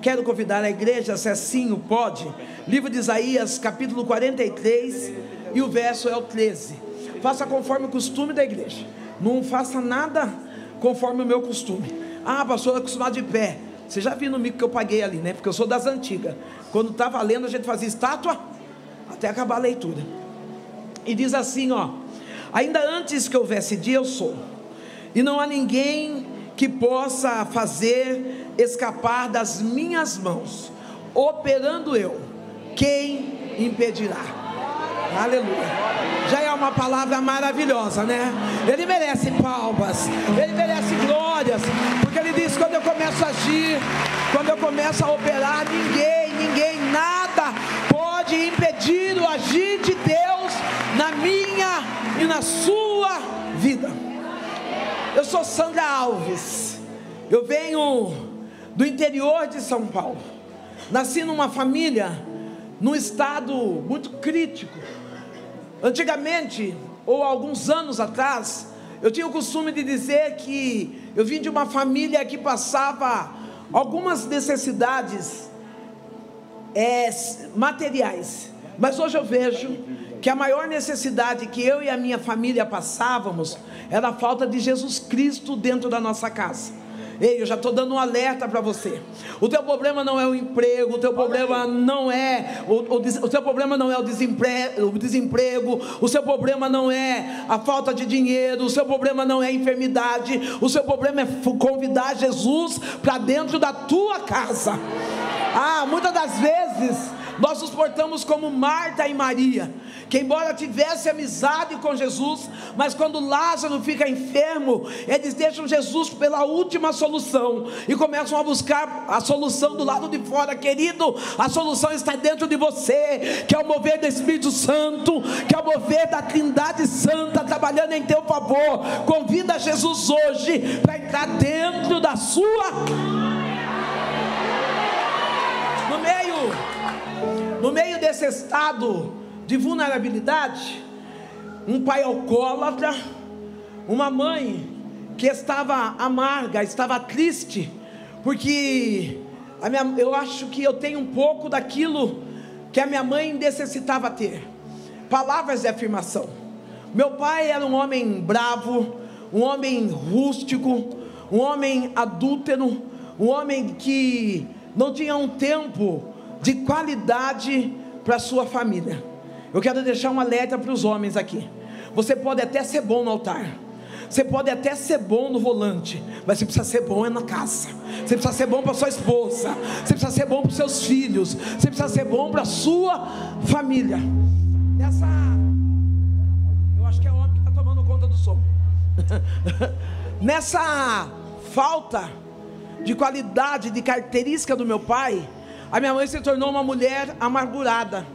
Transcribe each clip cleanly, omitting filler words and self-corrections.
quero convidar a igreja, se assim o pode, livro de Isaías, capítulo 43, e o verso é o 13. Faça conforme o costume da igreja, não faça nada conforme o meu costume. Ah, pastor, é acostumado de pé. Você já viu no mico que eu paguei ali, né? Porque eu sou das antigas. Quando estava lendo, a gente fazia estátua até acabar a leitura. E diz assim, ó: ainda antes que houvesse dia, eu sou, e não há ninguém que possa fazer escapar das minhas mãos. Operando eu, quem impedirá? Aleluia. Já é uma palavra maravilhosa, né? Ele merece palmas, ele merece glórias, porque ele diz: quando eu começo a agir, quando eu começo a operar, ninguém, nada pode impedir o agir de Deus na minha e na sua vida. Eu sou Sandra Alves, eu venho do interior de São Paulo, nasci numa família, num estado muito crítico. Antigamente, ou alguns anos atrás, eu tinha o costume de dizer que eu vim de uma família que passava algumas necessidades materiais, mas hoje eu vejo que a maior necessidade que eu e a minha família passávamos era a falta de Jesus Cristo dentro da nossa casa. Ei, eu já estou dando um alerta para você. O teu problema não é o emprego, o teu problema não é o teu problema não é o desemprego, o seu problema não é a falta de dinheiro, o seu problema não é a enfermidade, o seu problema é convidar Jesus para dentro da tua casa. Muitas das vezes nós nos portamos como Marta e Maria, que embora tivesse amizade com Jesus, mas quando Lázaro fica enfermo, eles deixam Jesus pela última solução e começam a buscar a solução do lado de fora. Querido, a solução está dentro de você, que é o mover do Espírito Santo, que é o mover da Trindade Santa trabalhando em teu favor. Convida Jesus hoje para entrar dentro da sua... No meio desse estado de vulnerabilidade, um pai alcoólatra, uma mãe que estava amarga, estava triste, porque eu acho que eu tenho um pouco daquilo que a minha mãe necessitava ter, palavras de afirmação. Meu pai era um homem bravo, um homem rústico, um homem adúltero, um homem que não tinha um tempo de qualidade para a sua família. Eu quero deixar um alerta para os homens aqui. Você pode até ser bom no altar, você pode até ser bom no volante, mas você precisa ser bom na casa. Você precisa ser bom para sua esposa, você precisa ser bom para os seus filhos, você precisa ser bom para a sua família. Eu acho que é o homem que está tomando conta do som. Nessa falta de qualidade, de característica do meu pai, a minha mãe se tornou uma mulher amargurada.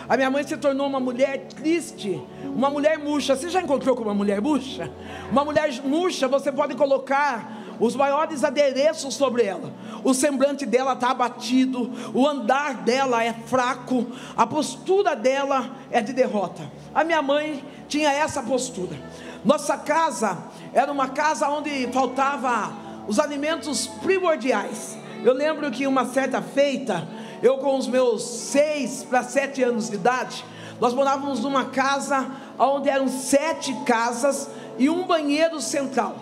A minha mãe se tornou uma mulher triste, uma mulher murcha. Você já encontrou com uma mulher murcha? Uma mulher murcha, você pode colocar os maiores adereços sobre ela. O semblante dela está abatido, o andar dela é fraco, a postura dela é de derrota. A minha mãe tinha essa postura. Nossa casa era uma casa onde faltava os alimentos primordiais. Eu lembro que uma certa feita, eu com os meus 6 para 7 anos de idade, nós morávamos numa casa onde eram 7 casas e um banheiro central.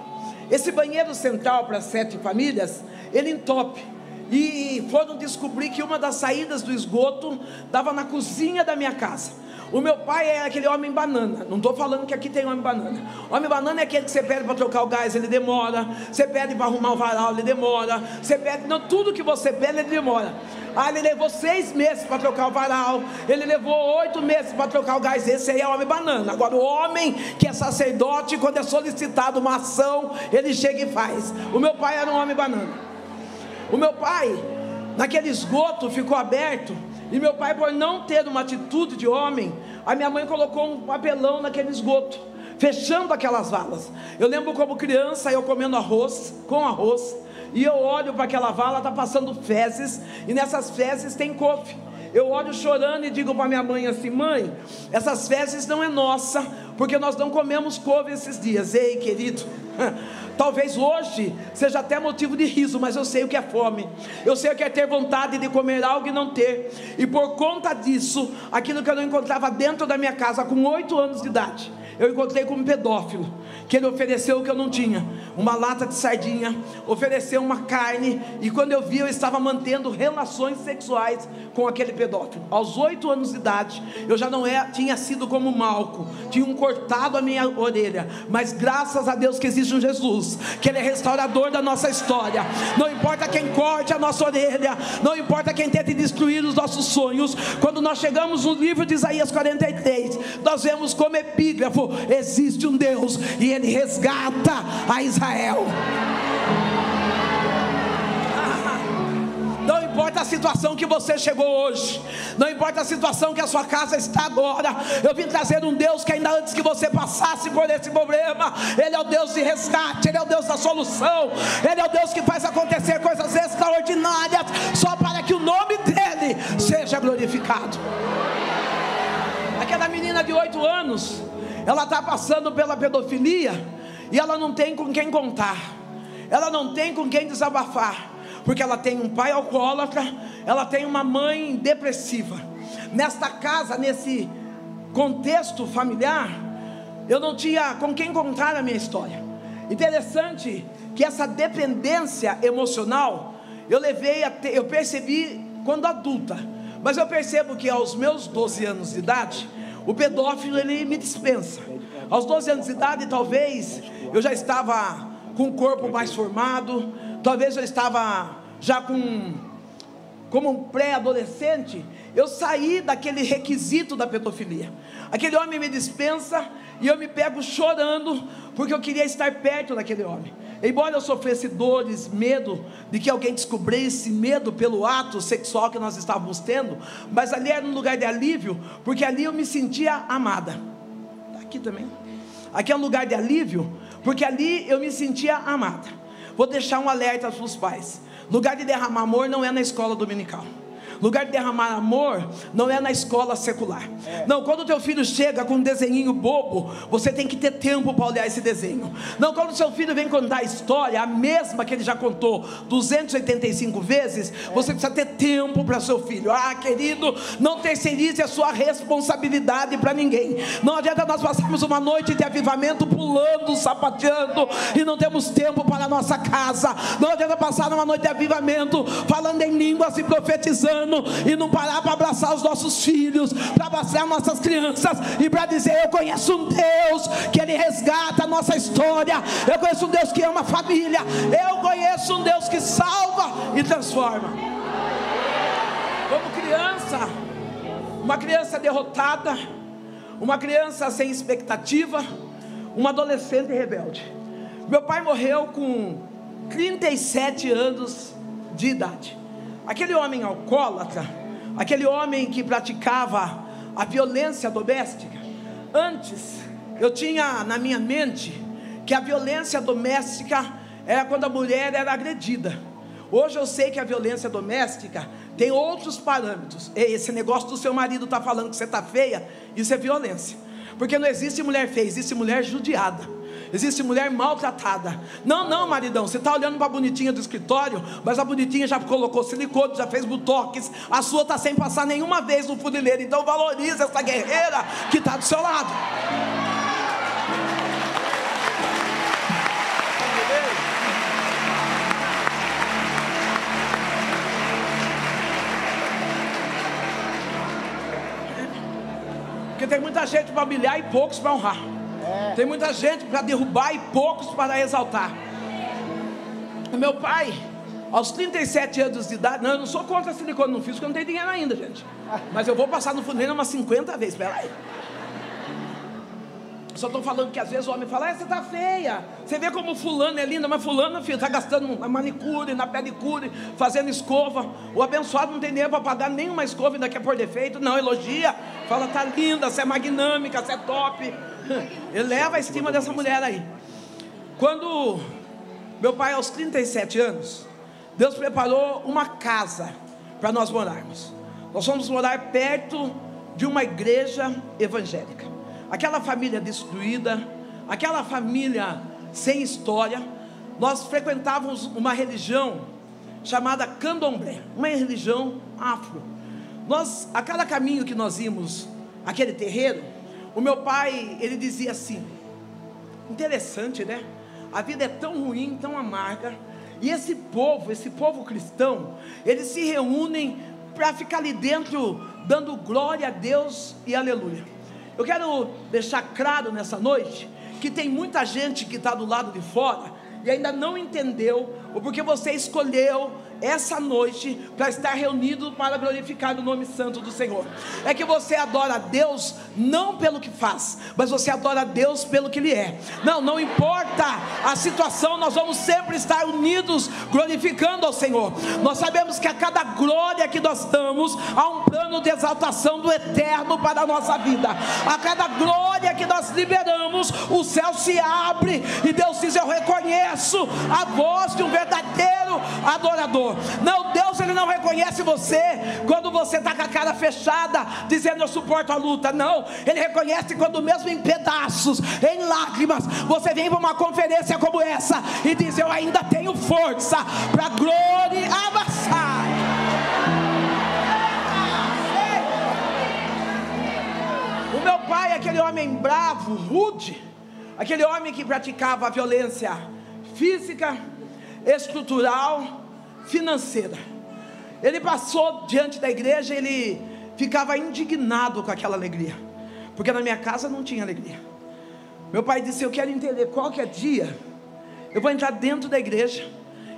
Esse banheiro central para 7 famílias, ele entope. E foram descobrir que uma das saídas do esgoto dava na cozinha da minha casa. O meu pai é aquele homem banana. Não estou falando que aqui tem homem banana. Homem banana é aquele que você pede para trocar o gás, ele demora. Você pede para arrumar o varal, ele demora. Você pede, não, tudo que você pede, ele demora. Ele levou 6 meses para trocar o varal. Ele levou 8 meses para trocar o gás. Esse aí é homem banana. Agora o homem que é sacerdote, quando é solicitado uma ação, ele chega e faz. O meu pai era um homem banana. O meu pai, naquele esgoto, ficou aberto. E meu pai, por não ter uma atitude de homem, a minha mãe colocou um papelão naquele esgoto, fechando aquelas valas. Eu lembro como criança, eu comendo arroz, e eu olho para aquela vala, está passando fezes, e nessas fezes tem couve. Eu olho chorando e digo para minha mãe assim: mãe, essas fezes não é nossa, porque nós não comemos couve esses dias. Ei, querido, Talvez hoje seja até motivo de riso, mas eu sei o que é fome. Eu sei o que é ter vontade de comer algo e não ter. E por conta disso, aquilo que eu não encontrava dentro da minha casa com 8 anos de idade, eu encontrei com um pedófilo, que ele ofereceu o que eu não tinha, uma lata de sardinha, ofereceu uma carne, e quando eu vi, eu estava mantendo relações sexuais com aquele pedófilo. Aos 8 anos de idade, eu já não tinha sido como Malco, tinham cortado a minha orelha, mas graças a Deus que existe um Jesus, que Ele é restaurador da nossa história. Não importa quem corte a nossa orelha, não importa quem tente destruir os nossos sonhos. Quando nós chegamos no livro de Isaías 43, nós vemos como epígrafo: existe um Deus e Ele resgata a Israel. Não importa a situação que você chegou hoje, não importa a situação que a sua casa está agora, eu vim trazer um Deus que ainda antes que você passasse por esse problema, Ele é o Deus de resgate, Ele é o Deus da solução, Ele é o Deus que faz acontecer coisas extraordinárias, só para que o nome dEle seja glorificado. Aquela menina de 8 anos, ela está passando pela pedofilia, e ela não tem com quem contar, ela não tem com quem desabafar, porque ela tem um pai alcoólatra, ela tem uma mãe depressiva. Nesta casa, nesse contexto familiar, eu não tinha com quem contar a minha história. Interessante que essa dependência emocional eu percebi quando adulta, mas eu percebo que aos meus 12 anos de idade, o pedófilo ele me dispensa. Aos 12 anos de idade, talvez eu já estava com o corpo mais formado, talvez eu estava já como um pré-adolescente. Eu saí daquele requisito da pedofilia. Aquele homem me dispensa e eu me pego chorando, porque eu queria estar perto daquele homem. Embora eu sofresse dores, medo de que alguém descobrisse, medo pelo ato sexual que nós estávamos tendo, mas ali era um lugar de alívio, porque ali eu me sentia amada. Aqui também. Aqui é um lugar de alívio, porque ali eu me sentia amada. Vou deixar um alerta para os pais: lugar de derramar amor não é na escola dominical. Lugar de derramar amor não é na escola secular. Não, quando o teu filho chega com um desenhinho bobo, você tem que ter tempo para olhar esse desenho. Não, quando o seu filho vem contar a história, a mesma que ele já contou 285 vezes, você precisa ter tempo para seu filho. Ah, querido, não terceirize a sua responsabilidade para ninguém. Não adianta nós passarmos uma noite de avivamento pulando, sapateando, e não temos tempo para a nossa casa. Não adianta passar uma noite de avivamento falando em línguas e profetizando, e não parar para abraçar os nossos filhos, para abraçar nossas crianças, e para dizer: eu conheço um Deus que Ele resgata a nossa história, eu conheço um Deus que ama a família, eu conheço um Deus que salva e transforma. Como criança, uma criança derrotada, uma criança sem expectativa, uma adolescente rebelde. Meu pai morreu com 37 anos de idade. Aquele homem alcoólatra, aquele homem que praticava a violência doméstica. Antes, eu tinha na minha mente que a violência doméstica era quando a mulher era agredida. Hoje eu sei que a violência doméstica tem outros parâmetros. Esse negócio do seu marido está falando que você está feia, isso é violência. Porque não existe mulher feia, existe mulher judiada. Existe mulher maltratada. Não, maridão, você está olhando para a bonitinha do escritório, mas a bonitinha já colocou silicone, já fez botox. A sua está sem passar nenhuma vez no funileiro. Então valoriza essa guerreira que está do seu lado. Porque tem muita gente para humilhar e poucos para honrar. Tem muita gente para derrubar e poucos para exaltar. O meu pai, aos 37 anos de idade, não, eu não sou contra silicone no físico, porque eu não tenho dinheiro ainda, gente. Mas eu vou passar no funeiro umas 50 vezes, espera aí. Só estou falando que às vezes o homem fala: você está feia. Você vê como fulano é linda, mas fulano, filho, está gastando na manicure, na pedicure, fazendo escova. O abençoado não tem dinheiro para pagar nenhuma escova, ainda quer pôr defeito. Não, elogia, fala: está linda, você é magnâmica, você é top. Eleva a estima dessa mulher aí. Quando meu pai, aos 37 anos, Deus preparou uma casa para nós morarmos. Nós fomos morar perto de uma igreja evangélica. Aquela família destruída, aquela família sem história, nós frequentávamos uma religião chamada Candomblé, uma religião afro. Nós, a cada caminho que nós íamos, aquele terreiro, o meu pai, ele dizia assim: interessante, né? A vida é tão ruim, tão amarga, e esse povo cristão, eles se reúnem para ficar ali dentro, dando glória a Deus e aleluia. Eu quero deixar claro nessa noite, que tem muita gente que está do lado de fora, e ainda não entendeu o porquê você escolheu essa noite para estar reunido para glorificar o nome santo do Senhor. É que você adora a Deus não pelo que faz, mas você adora a Deus pelo que Ele é. Não importa a situação, nós vamos sempre estar unidos glorificando ao Senhor. Nós sabemos que a cada glória que nós damos, há um plano de exaltação do eterno para a nossa vida. A cada glória que nós liberamos, o céu se abre e Deus diz: eu reconheço a voz de um verdadeiro adorador. Não, Deus, Ele não reconhece você quando você está com a cara fechada, dizendo eu suporto a luta. Não, Ele reconhece quando mesmo em pedaços, em lágrimas, você vem para uma conferência como essa e diz: eu ainda tenho força para glória avançar. O meu pai, aquele homem bravo, rude, aquele homem que praticava a violência física, estrutural, financeira, ele passou diante da igreja, ele ficava indignado com aquela alegria, porque na minha casa não tinha alegria. Meu pai disse: eu quero entender, qualquer dia eu vou entrar dentro da igreja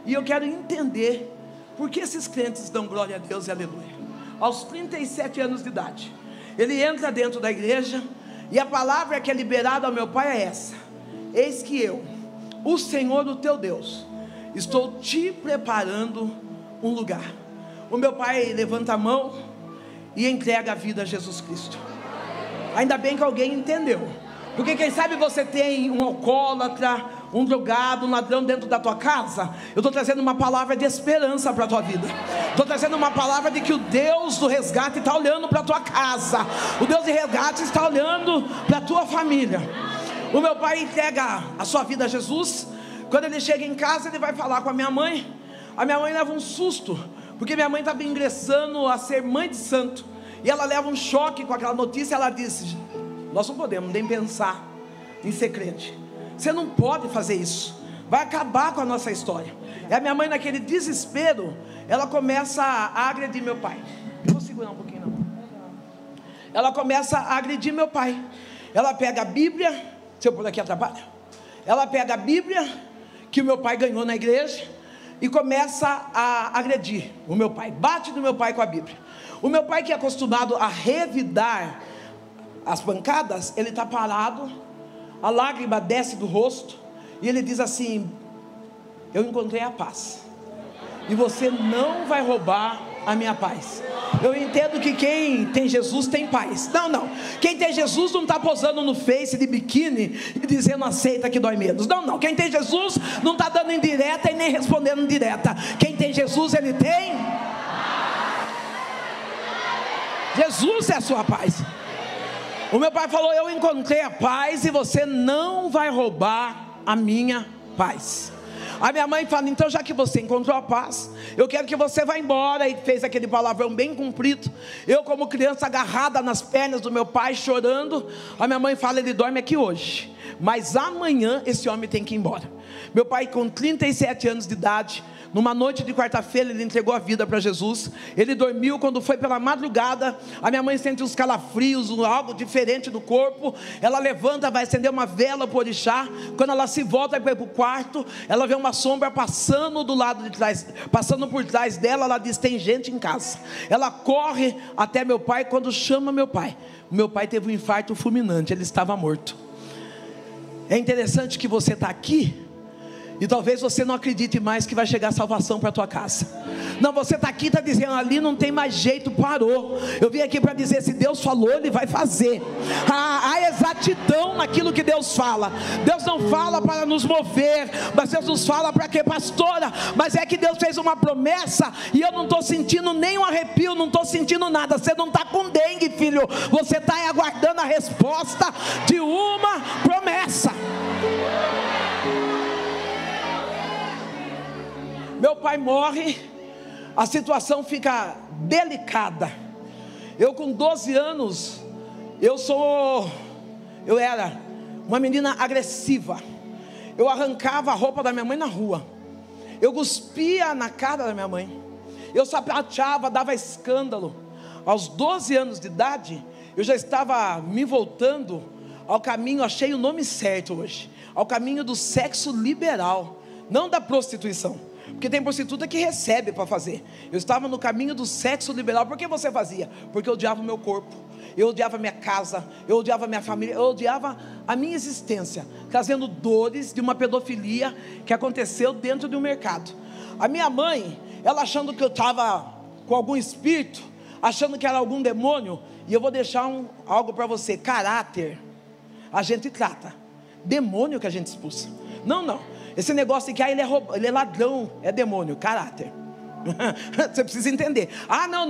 e eu quero entender por que esses crentes dão glória a Deus e aleluia. Aos 37 anos de idade, ele entra dentro da igreja, e a palavra que é liberada ao meu pai é essa: eis que eu, o Senhor, o teu Deus, estou te preparando um lugar. O meu pai levanta a mão e entrega a vida a Jesus Cristo. Ainda bem que alguém entendeu, porque quem sabe você tem um alcoólatra, um drogado, um ladrão dentro da tua casa. Eu estou trazendo uma palavra de esperança para a tua vida. Estou trazendo uma palavra de que o Deus do resgate está olhando para a tua casa. O Deus de resgate está olhando para a tua família. O meu pai entrega a sua vida a Jesus. Quando ele chega em casa, ele vai falar com a minha mãe. A minha mãe leva um susto, porque minha mãe estava ingressando a ser mãe de santo, e ela leva um choque com aquela notícia. Ela disse: nós não podemos nem pensar em ser crente, você não pode fazer isso, vai acabar com a nossa história. E a minha mãe, naquele desespero, ela começa a agredir meu pai. Eu vou segurar um pouquinho não. Ela começa a agredir meu pai. Ela pega a Bíblia, se eu por aqui atrapalha, ela pega a Bíblia que o meu pai ganhou na igreja e começa a agredir o meu pai, bate no meu pai com a Bíblia. O meu pai, que é acostumado a revidar as pancadas, ele está parado, a lágrima desce do rosto, e ele diz assim: eu encontrei a paz, e você não vai roubar a minha paz. Eu entendo que quem tem Jesus tem paz. Não, quem tem Jesus não está posando no Face de biquíni e dizendo aceita que dói menos. Não, quem tem Jesus não está dando indireta e nem respondendo indireta. Quem tem Jesus, ele tem. Jesus é a sua paz. O meu pai falou: eu encontrei a paz e você não vai roubar a minha paz. A minha mãe fala: então, já que você encontrou a paz, eu quero que você vá embora. E fez aquele palavrão bem comprido. Eu, como criança, agarrada nas pernas do meu pai, chorando. A minha mãe fala: ele dorme aqui hoje, mas amanhã esse homem tem que ir embora. Meu pai, com 37 anos de idade, numa noite de quarta-feira, ele entregou a vida para Jesus. Ele dormiu. Quando foi pela madrugada, a minha mãe sente uns calafrios, algo diferente do corpo. Ela levanta, vai acender uma vela para o orixá. Quando ela se volta para ir para o quarto, ela vê uma sombra passando do lado de trás, passando por trás dela. Ela diz: tem gente em casa. Ela corre até meu pai. Quando chama meu pai, o meu pai teve um infarto fulminante, ele estava morto. É interessante que você está aqui e talvez você não acredite mais que vai chegar salvação para a tua casa. Não, você está aqui, está dizendo: ali não tem mais jeito, parou. Eu vim aqui para dizer: se Deus falou, Ele vai fazer. Há exatidão naquilo que Deus fala. Deus não fala para nos mover, mas Deus nos fala para quê, pastora? Mas é que Deus fez uma promessa e eu não estou sentindo nem um arrepio, não estou sentindo nada. Você não está com dengue, filho. Você está aguardando a resposta de uma promessa. Meu pai morre, a situação fica delicada. Eu com 12 anos, eu era uma menina agressiva. Eu arrancava a roupa da minha mãe na rua. Eu cuspia na cara da minha mãe. Eu sapateava, dava escândalo. Aos 12 anos de idade, eu já estava me voltando ao caminho, achei o nome certo hoje, ao caminho do sexo liberal, não da prostituição, porque tem prostituta que recebe para fazer. Eu estava no caminho do sexo liberal. Por que você fazia? Porque eu odiava o meu corpo, eu odiava a minha casa, eu odiava a minha família, eu odiava a minha existência, trazendo dores de uma pedofilia que aconteceu dentro de um mercado. A minha mãe, ela achando que eu estava com algum espírito, achando que era algum demônio. E eu vou deixar algo para você: caráter a gente trata, demônio que a gente expulsa. Não, esse negócio de que ele é ladrão, é demônio. Caráter. Você precisa entender.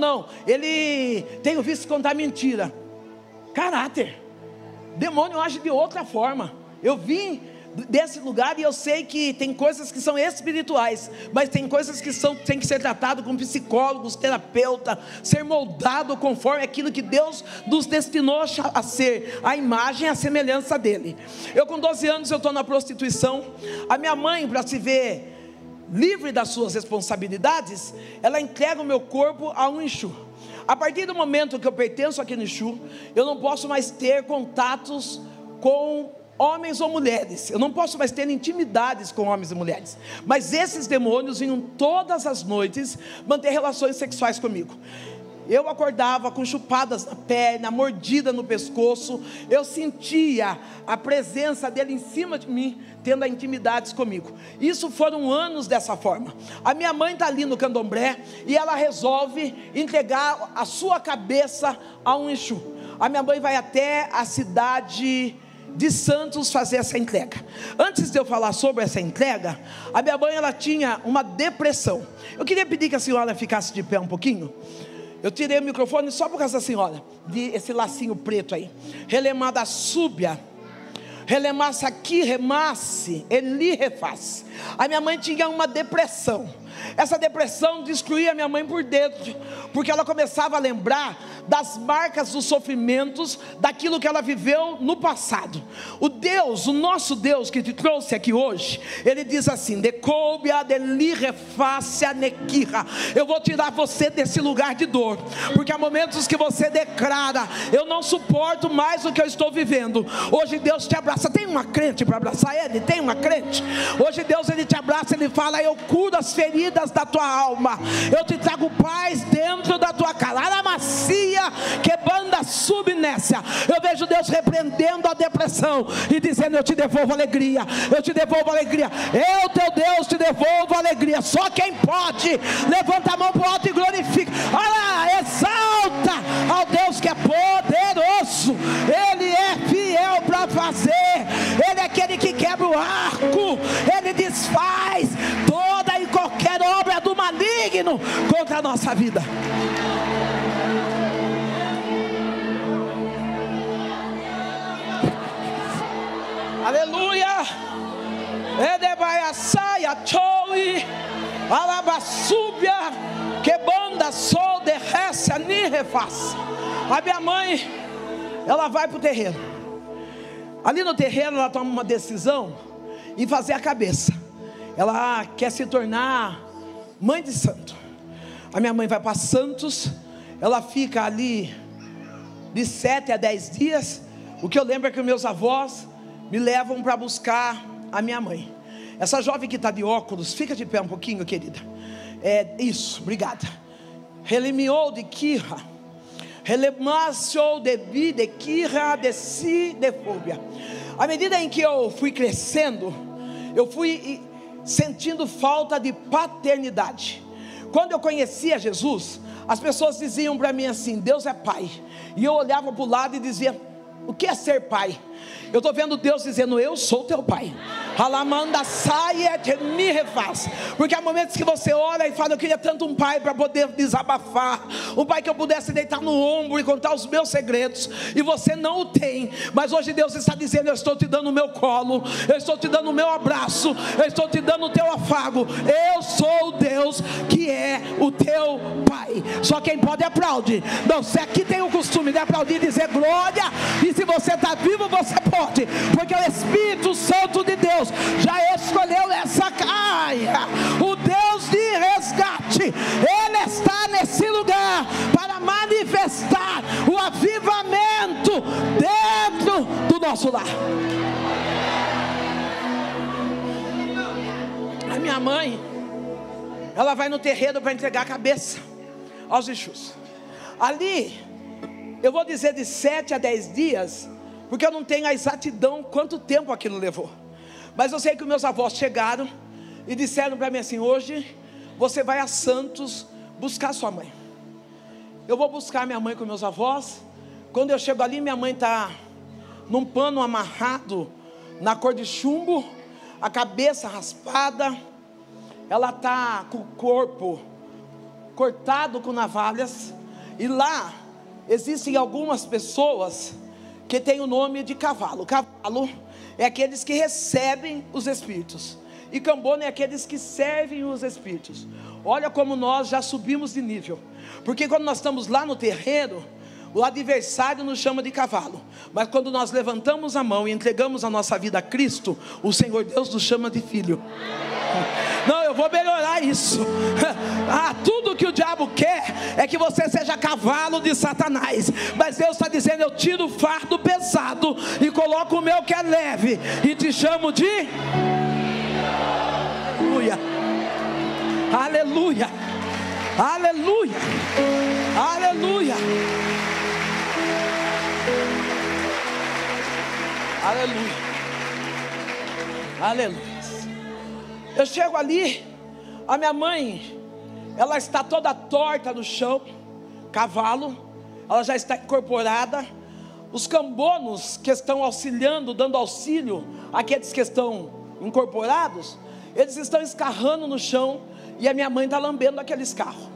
Não, ele tem o vício de contar mentira. Caráter. Demônio age de outra forma. Eu vim desse lugar e eu sei que tem coisas que são espirituais, mas tem coisas que tem que ser tratado com psicólogos, terapeuta, ser moldado conforme aquilo que Deus nos destinou a ser, a imagem, a semelhança dele. Eu com 12 anos eu estou na prostituição. A minha mãe, para se ver livre das suas responsabilidades, ela entrega o meu corpo a um Exu. A partir do momento que eu pertenço àquele Exu, eu não posso mais ter contatos com homens ou mulheres. Eu não posso mais ter intimidades com homens e mulheres. Mas esses demônios vinham todas as noites manter relações sexuais comigo. Eu acordava com chupadas na perna, mordida no pescoço. Eu sentia a presença dele em cima de mim, tendo intimidades comigo. Isso foram anos dessa forma. A minha mãe está ali no candomblé e ela resolve entregar a sua cabeça a um Exu. A minha mãe vai até a cidade de Santos fazer essa entrega. Antes de eu falar sobre essa entrega, a minha mãe, ela tinha uma depressão. Eu queria pedir que a senhora ficasse de pé um pouquinho. Eu tirei o microfone só por causa da senhora, de esse lacinho preto aí. Relemada súbia, relemasse aqui, remasse, ele reface. A minha mãe tinha uma depressão. Essa depressão destruía a minha mãe por dentro, porque ela começava a lembrar das marcas dos sofrimentos, daquilo que ela viveu no passado. O Deus, o nosso Deus que te trouxe aqui hoje, Ele diz assim: eu vou tirar você desse lugar de dor, porque há momentos que você declara: eu não suporto mais o que eu estou vivendo. Hoje Deus te abraça. Tem uma crente para abraçar Ele? Tem uma crente? Hoje Deus, Ele te abraça, Ele fala: eu curo as feridas da tua alma, eu te trago paz dentro da tua casa. Macia, que banda subnécia. Eu vejo Deus repreendendo a depressão e dizendo: eu te devolvo alegria, eu te devolvo alegria, eu, teu Deus, te devolvo alegria. Só quem pode, levanta a mão para o alto e glorifica. Olha, exalta ao Deus que é poderoso. Ele é fiel para fazer. Ele é aquele que quebra o arco, Ele desfaz toda e qualquer obra do maligno contra a nossa vida. Aleluia. Edebaiaçaia choi alabassúbia que banda sol de récia ni refaz. A minha mãe, ela vai para o terreno. Ali no terreno ela toma uma decisão em fazer a cabeça. Ela quer se tornar mãe de santo. A minha mãe vai para Santos. Ela fica ali de 7 a 10 dias. O que eu lembro é que meus avós me levam para buscar a minha mãe. Essa jovem que está de óculos, fica de pé um pouquinho, querida. Isso, obrigada. Relemiou de Kira, relemassou de bi, de Kira, de si, de fobia. À medida em que eu fui crescendo, eu fui sentindo falta de paternidade. Quando eu conhecia Jesus, as pessoas diziam para mim assim: Deus é pai. E eu olhava para o lado e dizia: o que é ser pai? Eu estou vendo Deus dizendo: eu sou teu pai. Alamanda saia de me refaz. Porque há momentos que você ora e fala: eu queria tanto um pai para poder desabafar, um pai que eu pudesse deitar no ombro e contar os meus segredos, e você não o tem. Mas hoje Deus está dizendo: eu estou te dando o meu colo, eu estou te dando o meu abraço, eu estou te dando o teu afago. Eu sou o Deus que é o teu pai. Só quem pode aplaude. Não, se aqui tem o costume de aplaudir e dizer glória, e se você está vivo você pode, porque o Espírito Santo de Deus já escolheu essa caia, o Deus de resgate. Ele está nesse lugar para manifestar o avivamento dentro do nosso lar. A minha mãe, ela vai no terreiro para entregar a cabeça aos Exus. Ali, eu vou dizer de 7 a 10 dias, porque eu não tenho a exatidão quanto tempo aquilo levou. Mas eu sei que os meus avós chegaram e disseram para mim assim: hoje você vai a Santos buscar sua mãe. Eu vou buscar minha mãe com meus avós. Quando eu chego ali, minha mãe está num pano amarrado na cor de chumbo, a cabeça raspada, ela está com o corpo cortado com navalhas. E lá existem algumas pessoas que têm o nome de cavalo. Cavalo é aqueles que recebem os espíritos, e cambona é aqueles que servem os espíritos. Olha como nós já subimos de nível, porque quando nós estamos lá no terreiro, o adversário nos chama de cavalo, mas quando nós levantamos a mão e entregamos a nossa vida a Cristo, o Senhor Deus nos chama de filho. Não, eu vou melhorar isso. Tudo que o diabo quer é que você seja cavalo de Satanás, mas Deus está dizendo: eu tiro o fardo pesado e coloco o meu que é leve, e te chamo de aleluia, aleluia, aleluia, aleluia, aleluia, aleluia. Eu chego ali, a minha mãe, ela está toda torta no chão, cavalo, ela já está incorporada. Os cambonos que estão auxiliando, dando auxílio àqueles que estão incorporados, eles estão escarrando no chão, e a minha mãe está lambendo aquele escarro.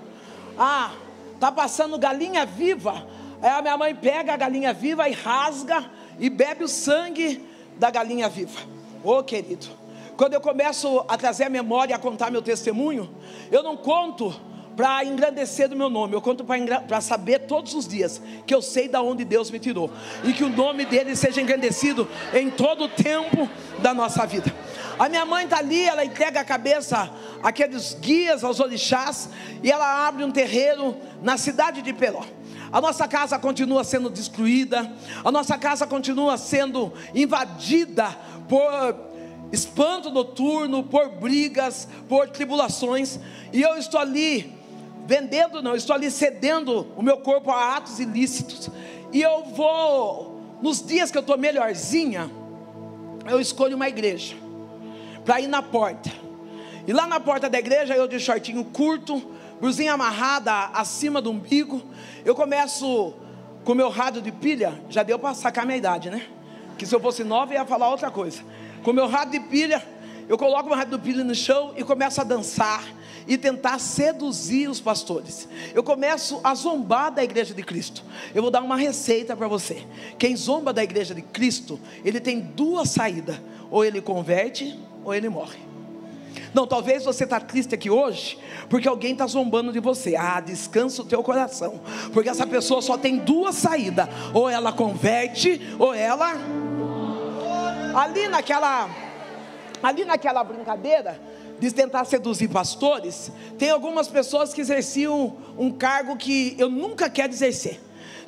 Está passando galinha viva. Aí a minha mãe pega a galinha viva e rasga e bebe o sangue da galinha viva. Ô querido, quando eu começo a trazer a memória, a contar meu testemunho, eu não conto para engrandecer do meu nome, eu conto para saber todos os dias que eu sei de onde Deus me tirou, e que o nome dele seja engrandecido em todo o tempo da nossa vida. A minha mãe está ali, ela entrega a cabeça àqueles guias, aos orixás, e ela abre um terreiro na cidade de Peló. A nossa casa continua sendo destruída, a nossa casa continua sendo invadida por espanto noturno, por brigas, por tribulações, e eu estou ali estou ali cedendo o meu corpo a atos ilícitos. E eu vou, nos dias que eu estou melhorzinha, eu escolho uma igreja para ir na porta, e lá na porta da igreja, eu de shortinho curto, blusinha amarrada acima do umbigo, eu começo com o meu rádio de pilha. Já deu para sacar minha idade, né? Que se eu fosse nova, eu ia falar outra coisa. Com o meu rádio de pilha, eu coloco o meu rádio de pilha no chão e começo a dançar e tentar seduzir os pastores. Eu começo a zombar da igreja de Cristo. Eu vou dar uma receita para você. Quem zomba da igreja de Cristo, ele tem duas saídas: ou ele converte, ou ele morre. Não, talvez você está triste aqui hoje porque alguém está zombando de você. Descansa o teu coração, porque essa pessoa só tem duas saídas: ou ela converte, ou ela... Ali naquela brincadeira de tentar seduzir pastores, tem algumas pessoas que exerciam um cargo que eu nunca quero exercer.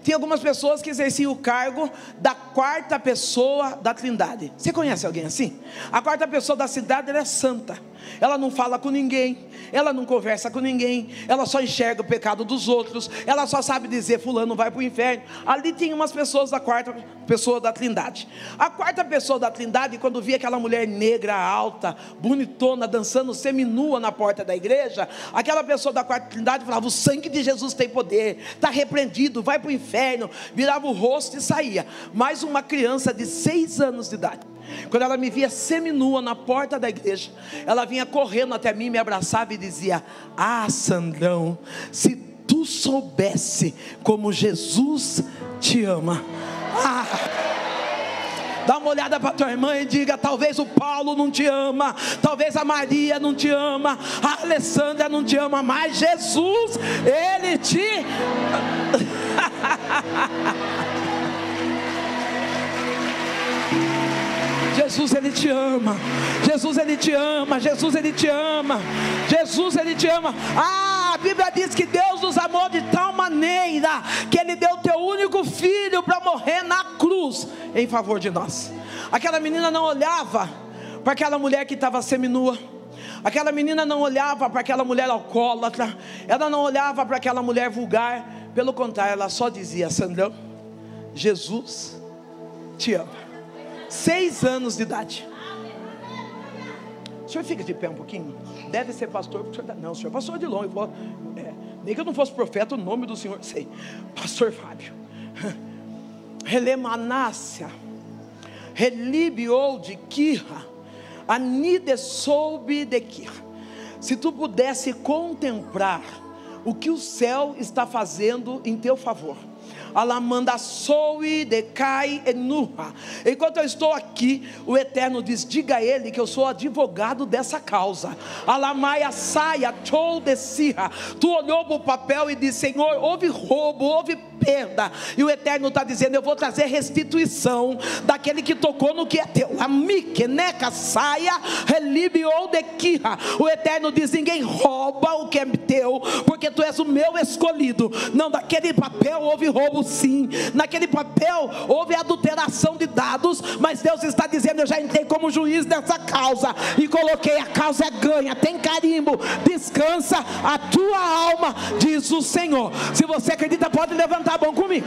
Tem algumas pessoas que exerciam o cargo da quarta pessoa da Trindade. Você conhece alguém assim? A quarta pessoa da Trindade, ela é santa. Ela não fala com ninguém, ela não conversa com ninguém, ela só enxerga o pecado dos outros, ela só sabe dizer fulano vai para o inferno. Ali tem umas pessoas da quarta pessoa da Trindade. A quarta pessoa da Trindade, quando via aquela mulher negra, alta, bonitona, dançando seminua na porta da igreja, aquela pessoa da quarta Trindade falava: o sangue de Jesus tem poder, está repreendido, vai para o inferno. inferno, virava o rosto e saía. Mas uma criança de 6 anos de idade, quando ela me via seminua na porta da igreja, ela vinha correndo até mim, me abraçava e dizia: ah, Sandrão, se tu soubesse como Jesus te ama. Dá uma olhada para tua irmã e diga: talvez o Paulo não te ama, talvez a Maria não te ama, a Alessandra não te ama, mas Jesus, Ele te... Jesus, Ele te ama. Jesus, Ele te ama. Jesus, Ele te ama. Jesus, Ele te ama. A Bíblia diz que Deus nos amou de tal maneira que Ele deu o teu único filho para morrer na cruz em favor de nós. Aquela menina não olhava para aquela mulher que estava seminua. Aquela menina não olhava para aquela mulher alcoólatra. Ela não olhava para aquela mulher vulgar. Pelo contrário, ela só dizia: Sandrão, Jesus te ama. 6 anos de idade. O senhor fica de pé um pouquinho? Deve ser pastor. Não, o senhor é pastor de longe. Nem que eu não fosse profeta, o nome do senhor sei. Pastor Fábio. Relemanácia, Relibiou de Quirra, Anide soube de Quirra. Se tu pudesse contemplar o que o céu está fazendo em teu favor. Alamanda soe decai enurra. Enquanto eu estou aqui, o Eterno diz: diga a ele que eu sou advogado dessa causa. Alamaia saia chou desirra. Tu olhou para o papel e disse: Senhor, houve roubo, houve perda, e o Eterno está dizendo: eu vou trazer restituição daquele que tocou no que é teu. Amique neca saia relibiou de quirra. O Eterno diz: ninguém rouba o que é teu, porque tu és o meu escolhido. Não, naquele papel houve roubo sim, naquele papel houve adulteração de dados, mas Deus está dizendo: eu já entrei como juiz dessa causa, e coloquei a causa é ganha, tem carimbo, descansa a tua alma, diz o Senhor. Se você acredita, pode levantar a mão comigo.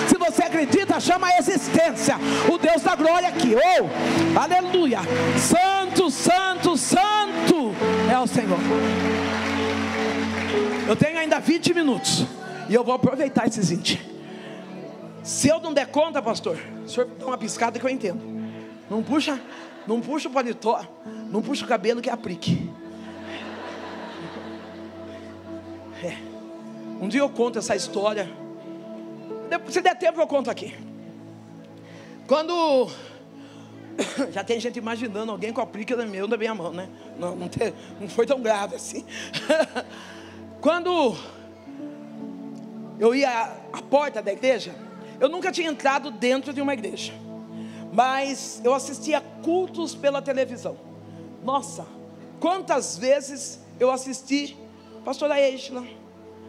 Se você acredita, chama a existência o Deus da glória aqui. Oh, aleluia, santo, santo, santo é o Senhor. Eu tenho ainda 20 minutos e eu vou aproveitar esses 20. Se eu não der conta, pastor, o senhor dá uma piscada que eu entendo. Não puxa o paletó, não puxa o cabelo que é aplique. Um dia eu conto essa história. Se der tempo eu conto aqui. Quando já tem gente imaginando alguém com aplique da minha mão, né? Não foi tão grave assim. Quando eu ia à porta da igreja, eu nunca tinha entrado dentro de uma igreja, mas eu assistia cultos pela televisão. Nossa, quantas vezes eu assisti pastora Eichla,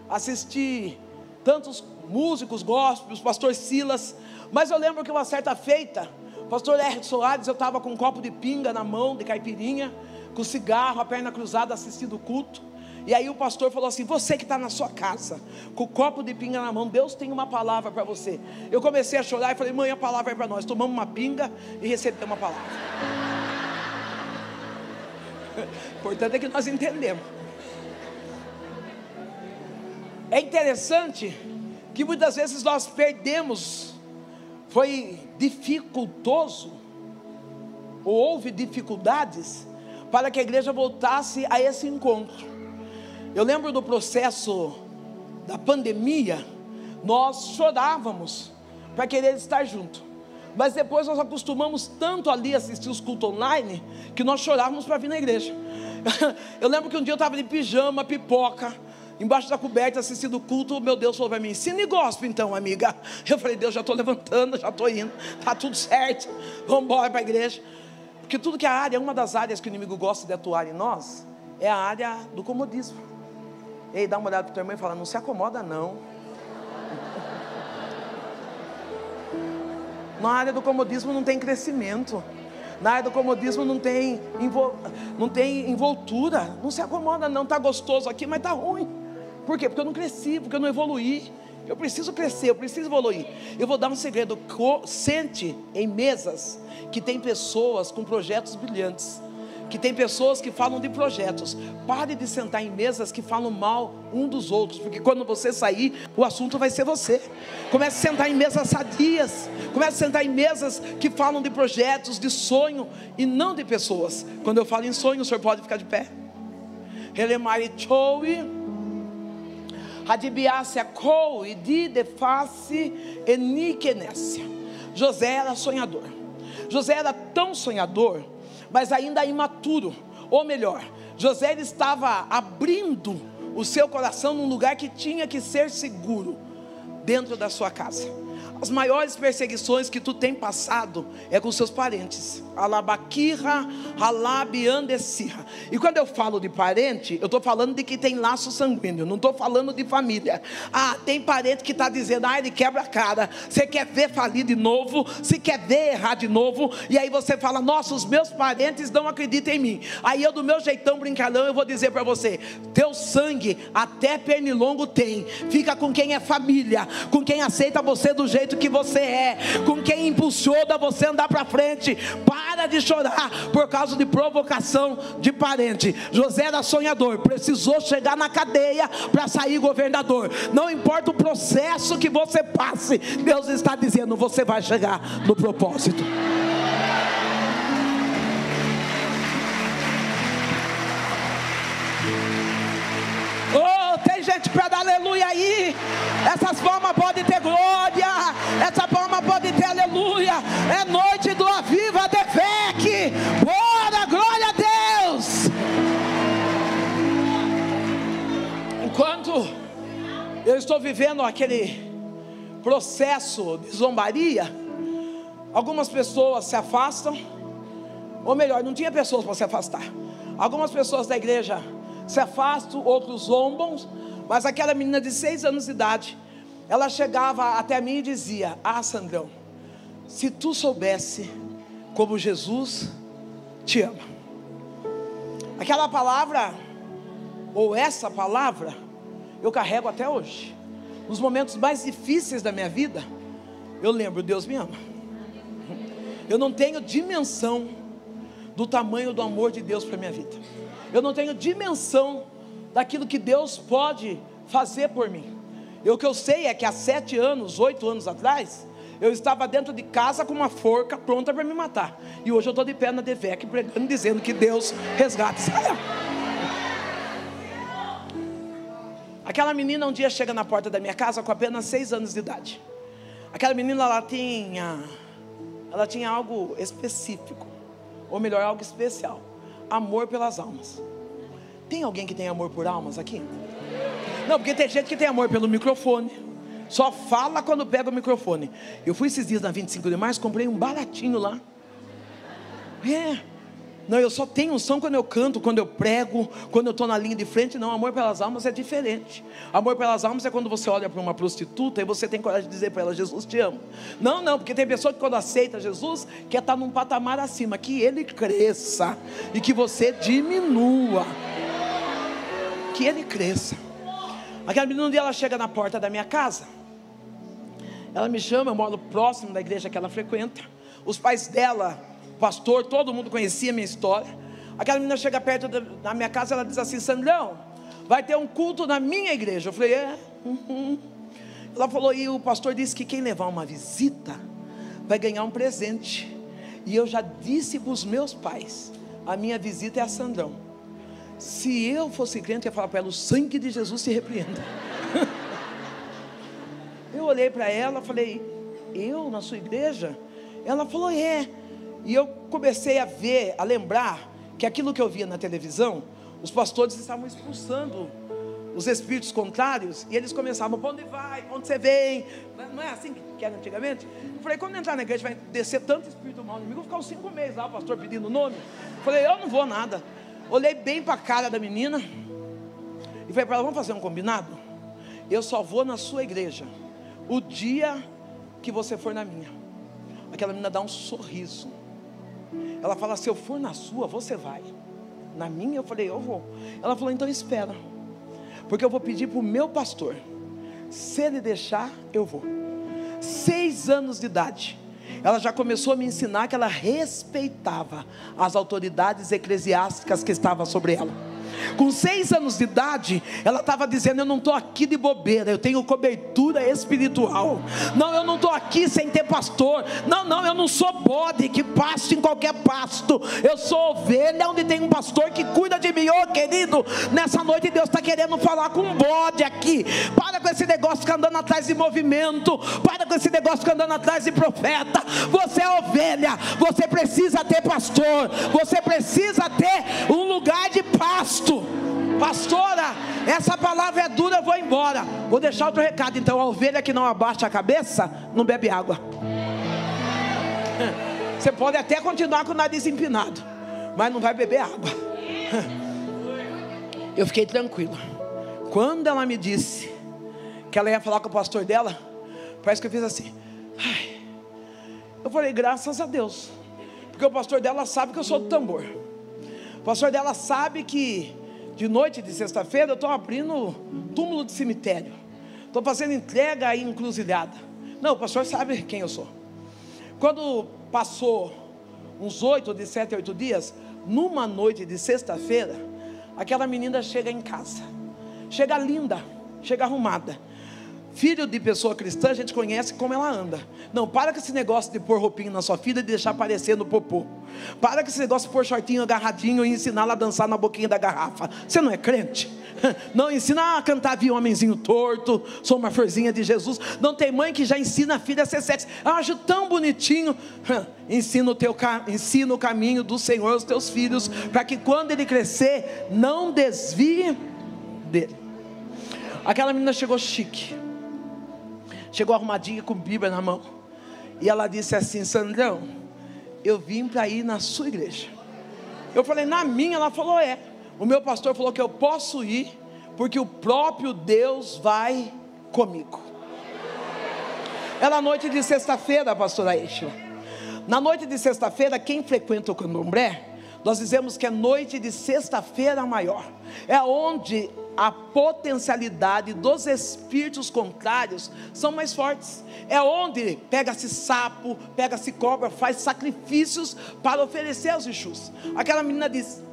assisti tantos músicos gospels, pastor Silas. Mas eu lembro que uma certa feita, pastor Hermes Soares, eu estava com um copo de pinga na mão, de caipirinha, com cigarro, a perna cruzada, assistindo o culto. E aí o pastor falou assim: você que está na sua casa, com o copo de pinga na mão, Deus tem uma palavra para você. Eu comecei a chorar e falei: mãe, a palavra é para nós. Tomamos uma pinga e recebemos uma palavra. O importante é que nós entendemos. É interessante que muitas vezes nós perdemos. Foi dificultoso, ou houve dificuldades para que a igreja voltasse a esse encontro. Eu lembro do processo da pandemia, nós chorávamos para querer estar junto, mas depois nós acostumamos tanto ali assistir os cultos online, que nós chorávamos para vir na igreja. Eu lembro que um dia eu estava de pijama, pipoca, embaixo da coberta, assistindo o culto. Meu Deus falou para mim: ensina e gospel então, amiga. Eu falei: Deus, já estou levantando, já estou indo, está tudo certo, vamos embora para a igreja. Porque tudo que é a área, uma das áreas que o inimigo gosta de atuar em nós, é a área do comodismo. Ei, dá uma olhada para tua irmã e fala: não se acomoda não. Na área do comodismo não tem crescimento. Na área do comodismo não tem envoltura. Não se acomoda não. Está gostoso aqui, mas está ruim. Por quê? Porque eu não cresci, porque eu não evoluí. Eu preciso crescer, eu preciso evoluir. Eu vou dar um segredo: sente em mesas que tem pessoas com projetos brilhantes, que tem pessoas que falam de projetos. Pare de sentar em mesas que falam mal um dos outros, porque quando você sair, o assunto vai ser você. Comece a sentar em mesas sadias, comece a sentar em mesas que falam de projetos, de sonho, e não de pessoas. Quando eu falo em sonho, o senhor pode ficar de pé. Relemare choui, radibiácia coi, de face, eniquenécia. José era sonhador. José era tão sonhador, mas ainda imaturo. Ou melhor, José ele estava abrindo o seu coração num lugar que tinha que ser seguro, dentro da sua casa. As maiores perseguições que tu tem passado é com seus parentes. Alabaquirra, alabiandecirra. E quando eu falo de parente, eu estou falando de que tem laço sanguíneo, não estou falando de família. Tem parente que está dizendo, ele quebra a cara. Você quer ver falir de novo, se quer ver errar de novo. E aí você fala, nossa, os meus parentes não acreditam em mim. Aí eu do meu jeitão brincalhão, eu vou dizer para você, teu sangue até pernilongo tem. Fica com quem é família, com quem aceita você do jeito que você é, com quem impulsiona você andar para frente. Para de chorar por causa de provocação de parente. José era sonhador, precisou chegar na cadeia para sair governador. Não importa o processo que você passe, Deus está dizendo, você vai chegar no propósito. Tem gente para dar aleluia aí. Essas palmas podem ter glória, essa palma pode ter aleluia. É noite do Aviva Devec. Bora, glória a Deus. Enquanto eu estou vivendo aquele processo de zombaria, algumas pessoas se afastam. Ou melhor, não tinha pessoas para se afastar. Algumas pessoas da igreja se afastam, outros zombam. Mas aquela menina de 6 anos de idade, ela chegava até mim e dizia, Sandrão, se tu soubesse como Jesus te ama. Aquela palavra, ou essa palavra, eu carrego até hoje. Nos momentos mais difíceis da minha vida, eu lembro, Deus me ama. Eu não tenho dimensão do tamanho do amor de Deus para a minha vida. Eu não tenho dimensão daquilo que Deus pode fazer por mim. O que eu sei é que há 7 anos, 8 anos atrás, eu estava dentro de casa com uma forca pronta para me matar. E hoje eu estou de pé na Devec pregando, dizendo que Deus resgata Israel. Aquela menina um dia chega na porta da minha casa com apenas 6 anos de idade. Aquela menina ela tinha algo específico, ou melhor, algo especial: amor pelas almas. Tem alguém que tem amor por almas aqui? Não, porque tem gente que tem amor pelo microfone, só fala quando pega o microfone. Eu fui esses dias na 25 de março, comprei um baratinho lá. Não, eu só tenho unção quando eu canto, quando eu prego, quando eu estou na linha de frente. Não, amor pelas almas é diferente. Amor pelas almas é quando você olha para uma prostituta e você tem coragem de dizer para ela, Jesus te ama. Não, porque tem pessoa que quando aceita Jesus, quer estar num patamar acima, que ele cresça e que você diminua. Que ele cresça. Aquela menina um dia ela chega na porta da minha casa. Ela me chama, eu moro próximo da igreja que ela frequenta. Os pais dela, pastor, todo mundo conhecia a minha história. Aquela menina chega perto da minha casa, ela diz assim, Sandrão, vai ter um culto na minha igreja. Eu falei, Ela falou, e o pastor disse que quem levar uma visita vai ganhar um presente. E eu já disse para os meus pais, a minha visita é a Sandrão. Se eu fosse crente, eu ia falar para ela, o sangue de Jesus se repreenda. Eu olhei para ela, falei, eu na sua igreja? Ela falou, E eu comecei a lembrar que aquilo que eu via na televisão, os pastores estavam expulsando os espíritos contrários, e eles começavam, para onde vai, para onde você vem? Não é assim que era antigamente? Eu falei, quando entrar na igreja vai descer tanto espírito mal inimigo, eu vou ficar uns 5 meses lá, o pastor pedindo o nome. Eu falei, eu não vou nada. Olhei bem para a cara da menina e falei para ela, vamos fazer um combinado? Eu só vou na sua igreja o dia que você for na minha. Aquela menina dá um sorriso. Ela fala, se eu for na sua, você vai. Na minha? Eu falei, eu vou. Ela falou, então espera, porque eu vou pedir para o meu pastor. Se ele deixar, eu vou. 6 anos de idade. ela já começou a me ensinar que ela respeitava as autoridades eclesiásticas que estavam sobre ela. Com 6 anos de idade, ela estava dizendo: eu não estou aqui de bobeira, eu tenho cobertura espiritual. Não, eu não estou aqui sem ter pastor. Não, eu não sou bode que pasto em qualquer pasto. Eu sou ovelha onde tem um pastor que cuida de mim. Ô querido, nessa noite Deus está querendo falar com um bode aqui. Para com esse negócio de ficar andando atrás de movimento. Para com esse negócio de ficar andando atrás de profeta. Você é ovelha, você precisa ter pastor. Você precisa ter um lugar de pasto. Pastora, essa palavra é dura, eu vou embora. Vou deixar outro recado então: a ovelha que não abaixa a cabeça não bebe água. Você pode até continuar com o nariz empinado, mas não vai beber água. Eu fiquei tranquilo. Quando ela me disse que ela ia falar com o pastor dela, parece que eu fiz assim. Eu falei: graças a Deus, porque o pastor dela sabe que eu sou do tambor. O pastor dela sabe que de noite de sexta-feira eu estou abrindo túmulo de cemitério, estou fazendo entrega aí em encruzilhada. Não, o pastor sabe quem eu sou. Quando passou uns 7, 8 dias, numa noite de sexta-feira, aquela menina chega em casa, chega linda, chega arrumada. Filho de pessoa cristã, a gente conhece como ela anda. Não, para com esse negócio de pôr roupinho na sua filha e deixar aparecer no popô. Para com esse negócio de pôr shortinho agarradinho e ensinar ela a dançar na boquinha da garrafa. Você não é crente? Não, ensina a cantar vi homenzinho torto, sou uma florzinha de Jesus. Não tem mãe que já ensina a filha a ser sexy. Eu acho tão bonitinho. Ensina o caminho do Senhor aos teus filhos, para que quando ele crescer, não desvie dele. Aquela menina chegou chique, chegou arrumadinha com Bíblia na mão. E ela disse assim: Sandrão, eu vim para ir na sua igreja. Eu falei: na minha? Ela falou: é. O meu pastor falou que eu posso ir, porque o próprio Deus vai comigo. Era noite de sexta-feira, pastora Eixa. Na noite de sexta-feira, quem frequenta o candomblé, nós dizemos que é noite de sexta-feira maior. É onde a potencialidade dos espíritos contrários são mais fortes. É onde pega-se sapo, pega-se cobra, faz sacrifícios para oferecer aos Exus. Aquela menina disse: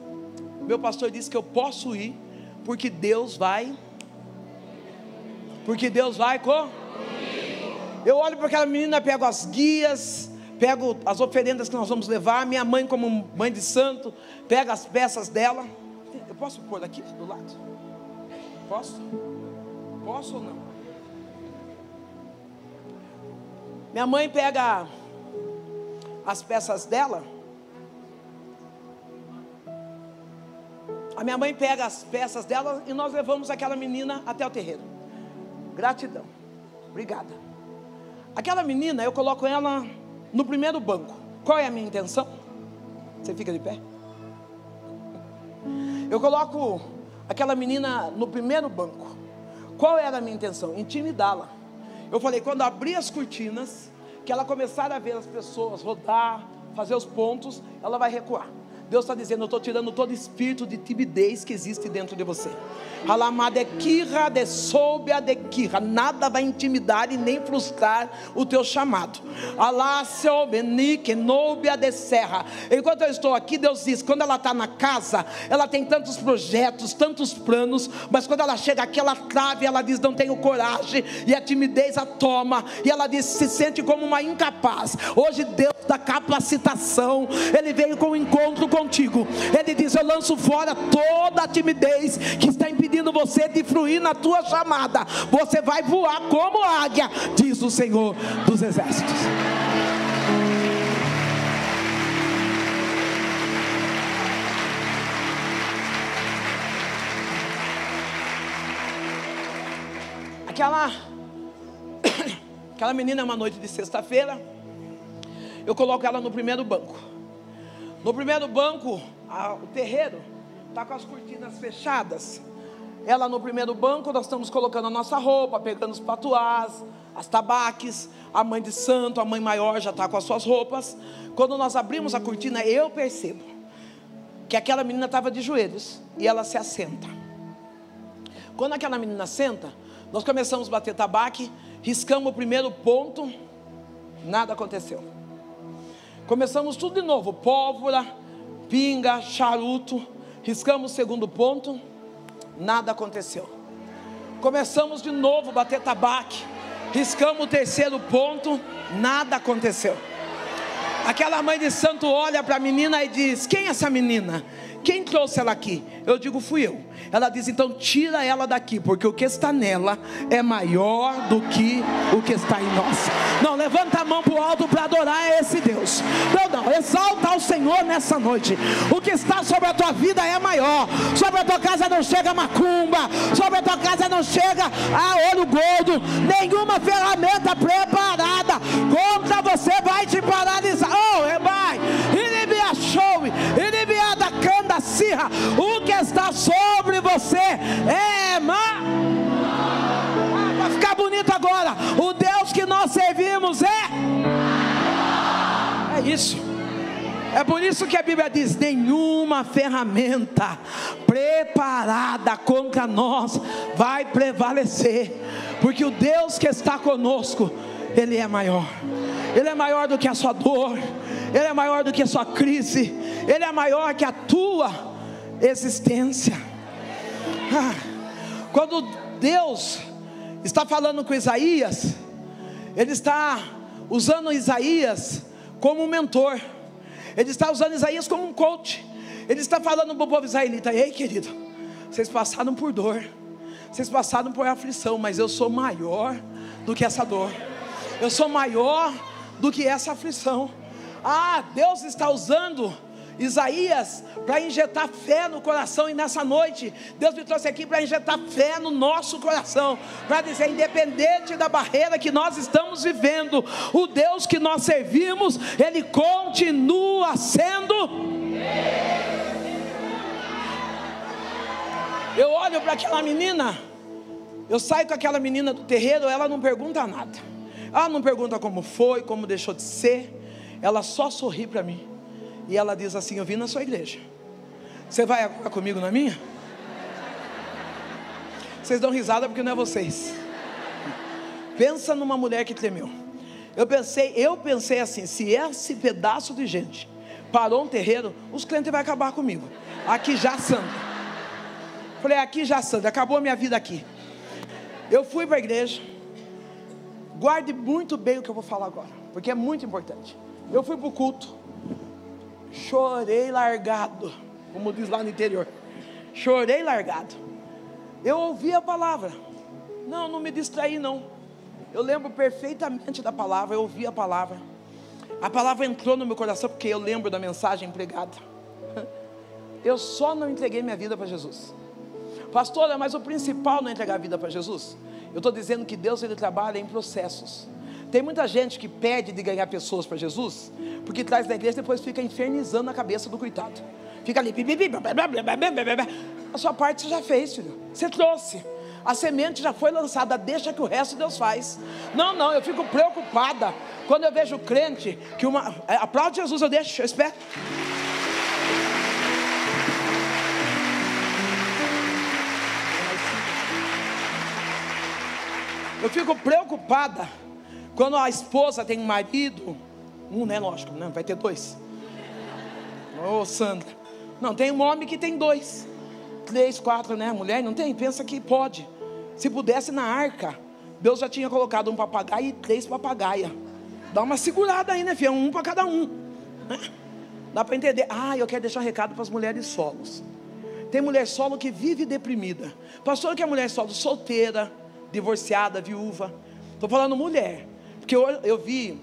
meu pastor disse que eu posso ir, porque Deus vai comigo. Eu olho para aquela menina, pego as guias, pego as oferendas que nós vamos levar. Minha mãe, como mãe de santo, pega as peças dela. Eu posso pôr aqui do lado? Posso? Posso ou não? Minha mãe pega as peças dela. A minha mãe pega as peças dela e nós levamos aquela menina até o terreiro. Gratidão. Obrigada. Aquela menina, eu coloco ela no primeiro banco. Qual é a minha intenção? Você fica de pé? Eu coloco aquela menina no primeiro banco. Qual era a minha intenção? Intimidá-la. Eu falei: quando abrir as cortinas, que ela começar a ver as pessoas rodar, fazer os pontos, ela vai recuar. Deus está dizendo: eu estou tirando todo espírito de timidez que existe dentro de você. Nada vai intimidar e nem frustrar o teu chamado. Enquanto eu estou aqui, Deus diz: quando ela está na casa, ela tem tantos projetos, tantos planos, mas quando ela chega aqui, ela trava e ela diz: não tenho coragem, e a timidez a toma, e ela diz: se sente como uma incapaz. Hoje Deus dá capacitação. Ele veio com um encontro contigo. Ele diz: eu lanço fora toda a timidez que está impedindo você de fluir na tua chamada. Você vai voar como águia, diz o Senhor dos Exércitos. Aquela menina, é uma noite de sexta-feira, eu coloco ela no primeiro banco. No primeiro banco, o terreiro está com as cortinas fechadas. Ela no primeiro banco, nós estamos colocando a nossa roupa, pegando os patuás, as tabaques. A mãe de santo, a mãe maior já está com as suas roupas. Quando nós abrimos a cortina, eu percebo que aquela menina estava de joelhos e ela se assenta. Quando aquela menina senta, nós começamos a bater tabaque, riscamos o primeiro ponto, nada aconteceu. Começamos tudo de novo, pólvora, pinga, charuto, riscamos o segundo ponto, nada aconteceu. Começamos de novo, bater tabaco, riscamos o terceiro ponto, nada aconteceu. Aquela mãe de santo olha para a menina e diz: quem é essa menina? Quem trouxe ela aqui? Eu digo: fui eu. Ela diz: então tira ela daqui, porque o que está nela é maior do que o que está em nós. Não, levanta a mão para o alto para adorar esse Deus. Não, exalta ao Senhor nessa noite. O que está sobre a tua vida é maior. Sobre a tua casa não chega macumba, sobre a tua casa não chega ouro gordo. Nenhuma ferramenta preparada contra você vai te paralisar. Vai, o que está sobre você é vai ficar bonito agora. O Deus que nós servimos é isso. É por isso que a Bíblia diz: nenhuma ferramenta preparada contra nós vai prevalecer, porque o Deus que está conosco, Ele é maior. Ele é maior do que a sua dor, Ele é maior do que a sua crise, Ele é maior que a tua existência. Quando Deus está falando com Isaías, Ele está usando Isaías como um mentor, Ele está usando Isaías como um coach. Ele está falando para o povo israelita: ei, querido, vocês passaram por dor, vocês passaram por aflição, mas eu sou maior do que essa dor, eu sou maior do que essa aflição. Deus está usando Isaías para injetar fé no coração. E nessa noite Deus me trouxe aqui para injetar fé no nosso coração, para dizer: independente da barreira que nós estamos vivendo, o Deus que nós servimos, Ele continua sendo. Eu olho para aquela menina, eu saio com aquela menina do terreiro, ela não pergunta nada, ela não pergunta como foi, como deixou de ser, ela só sorri para mim. E ela diz assim: eu vim na sua igreja, você vai agora comigo na minha? Vocês dão risada porque não é vocês. Pensa numa mulher que tremeu. Eu pensei assim: se esse pedaço de gente parou um terreiro, os crentes vão acabar comigo. Aqui já, Sandra. Falei: aqui já, Sandra, acabou a minha vida aqui. Eu fui para a igreja. Guarde muito bem o que eu vou falar agora, porque é muito importante. Eu fui para o culto, chorei largado, como diz lá no interior. Chorei largado. Eu ouvi a palavra, não me distraí não. Eu lembro perfeitamente da palavra, eu ouvi a palavra entrou no meu coração, porque eu lembro da mensagem pregada. Eu só não entreguei minha vida para Jesus. Pastora, mas o principal não é entregar a vida para Jesus. Eu estou dizendo que Deus, Ele trabalha em processos. Tem muita gente que pede de ganhar pessoas para Jesus, porque traz da igreja e depois fica infernizando a cabeça do coitado. Fica ali, a sua parte você já fez, filho. Você trouxe, a semente já foi lançada, deixa que o resto Deus faz. Não, eu fico preocupada quando eu vejo crente que aplaude Jesus, eu deixo, eu espero. Eu fico preocupada quando a esposa tem um marido, né, lógico, né? Vai ter dois. Sandra, não, tem um homem que tem 2, 3, 4, né? Mulher não tem, pensa que pode. Se pudesse, na arca Deus já tinha colocado um papagaio e 3 papagaias. Dá uma segurada aí, né, filha? Um para cada um, né? Dá para entender. Eu quero deixar um recado para as mulheres solos. Tem mulher solo que vive deprimida. Pastor, que é mulher solo? Solteira, divorciada, viúva. Estou falando mulher, porque eu vi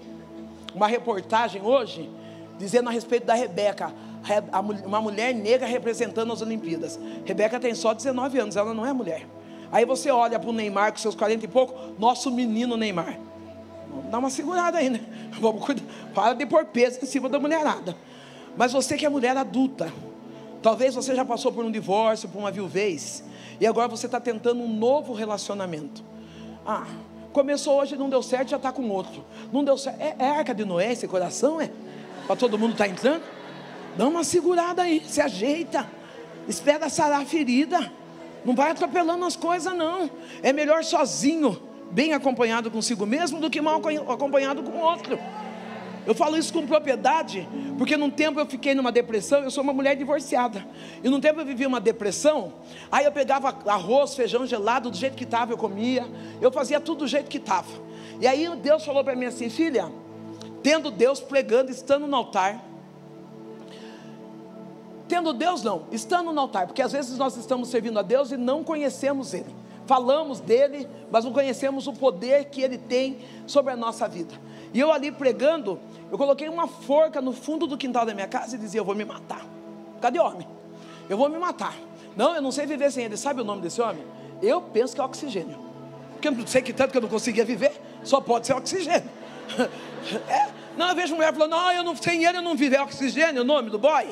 uma reportagem hoje dizendo a respeito da Rebeca, uma mulher negra representando as Olimpíadas. Rebeca tem só 19 anos, ela não é mulher. Aí você olha para o Neymar com seus 40 e pouco, nosso menino Neymar. Vamos dar uma segurada aí, né? Vamos cuidar, para de pôr peso em cima da mulherada. Mas você que é mulher adulta, talvez você já passou por um divórcio, por uma viuvez, e agora você está tentando um novo relacionamento. Começou hoje, não deu certo, já está com outro. Não deu certo, é a arca de Noé esse coração, para todo mundo estar entrando. Dá uma segurada aí, se ajeita, espera sarar a ferida. Não vai atropelando as coisas não. É melhor sozinho, bem acompanhado consigo mesmo, do que mal acompanhado com outro. Eu falo isso com propriedade, porque num tempo eu fiquei numa depressão. Eu sou uma mulher divorciada, e num tempo eu vivi uma depressão. Aí eu pegava arroz, feijão gelado, do jeito que estava eu comia. Eu fazia tudo do jeito que estava. E aí Deus falou para mim assim: filha, tendo Deus, pregando, estando no altar. Tendo Deus não, estando no altar. Porque às vezes nós estamos servindo a Deus e não conhecemos Ele. Falamos dele, mas não conhecemos o poder que Ele tem sobre a nossa vida. E eu ali pregando, eu coloquei uma forca no fundo do quintal da minha casa e dizia: eu vou me matar. Cadê homem? Eu vou me matar. Não, eu não sei viver sem ele. Sabe o nome desse homem? Eu penso que é oxigênio. Porque eu não sei que tanto que eu não conseguia viver, só pode ser oxigênio. Não, eu vejo mulher falando: não, eu não, sem ele eu não vivo. É oxigênio o nome do boy?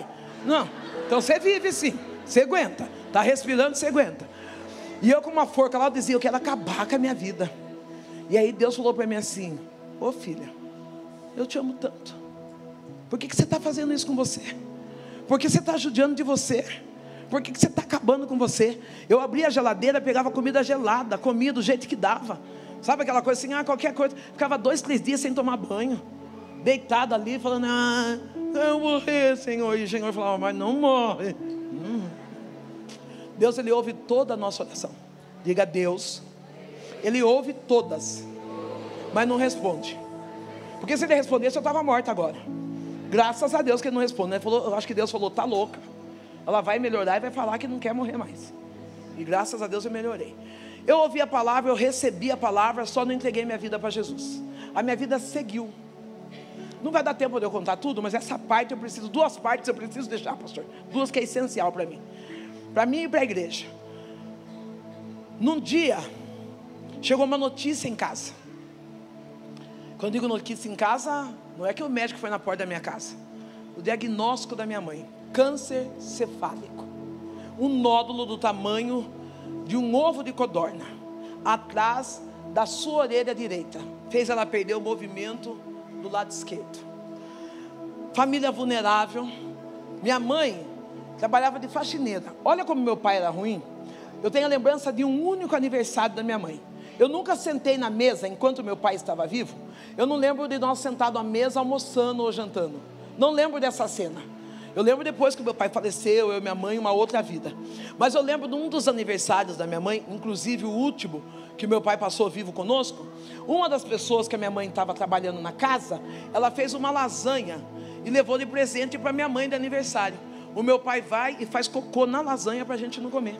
Não, então você vive sim, você aguenta. Está respirando, você aguenta. E eu com uma forca lá, eu dizia: eu quero acabar com a minha vida. E aí Deus falou para mim assim: ô filha, eu te amo tanto. Por que você está fazendo isso com você? Por que você está judiando de você? Por que você está acabando com você? Eu abria a geladeira, pegava comida gelada, comia do jeito que dava. Sabe aquela coisa assim, qualquer coisa. Ficava 2, 3 dias sem tomar banho, deitado ali, falando: eu vou morrer, Senhor. E o Senhor falava: mas não morre. Deus, Ele ouve toda a nossa oração. Diga: Deus, Ele ouve todas, mas não responde. Porque se Ele respondesse, eu estava morta agora. Graças a Deus que Ele não responde. Ele falou, eu acho que Deus falou: tá louca. Ela vai melhorar e vai falar que não quer morrer mais. E graças a Deus eu melhorei. Eu ouvi a palavra, eu recebi a palavra, só não entreguei minha vida para Jesus. A minha vida seguiu. Não vai dar tempo de eu contar tudo, mas essa parte eu preciso, 2 partes eu preciso deixar, pastor. 2 que é essencial para mim e para a igreja. Num dia, chegou uma notícia em casa. Quando digo notícia em casa, não é que o médico foi na porta da minha casa. O diagnóstico da minha mãe: câncer cefálico. Um nódulo do tamanho de um ovo de codorna, atrás da sua orelha direita. Fez ela perder o movimento do lado esquerdo. Família vulnerável. Minha mãe trabalhava de faxineira. Olha como meu pai era ruim. Eu tenho a lembrança de um único aniversário da minha mãe. Eu nunca sentei na mesa enquanto meu pai estava vivo. Eu não lembro de nós sentados à mesa almoçando ou jantando. Não lembro dessa cena. Eu lembro depois que meu pai faleceu, eu e minha mãe, uma outra vida. Mas eu lembro de um dos aniversários da minha mãe, inclusive o último que meu pai passou vivo conosco. Uma das pessoas que a minha mãe estava trabalhando na casa, ela fez uma lasanha e levou de presente para minha mãe de aniversário. O meu pai vai e faz cocô na lasanha para a gente não comer.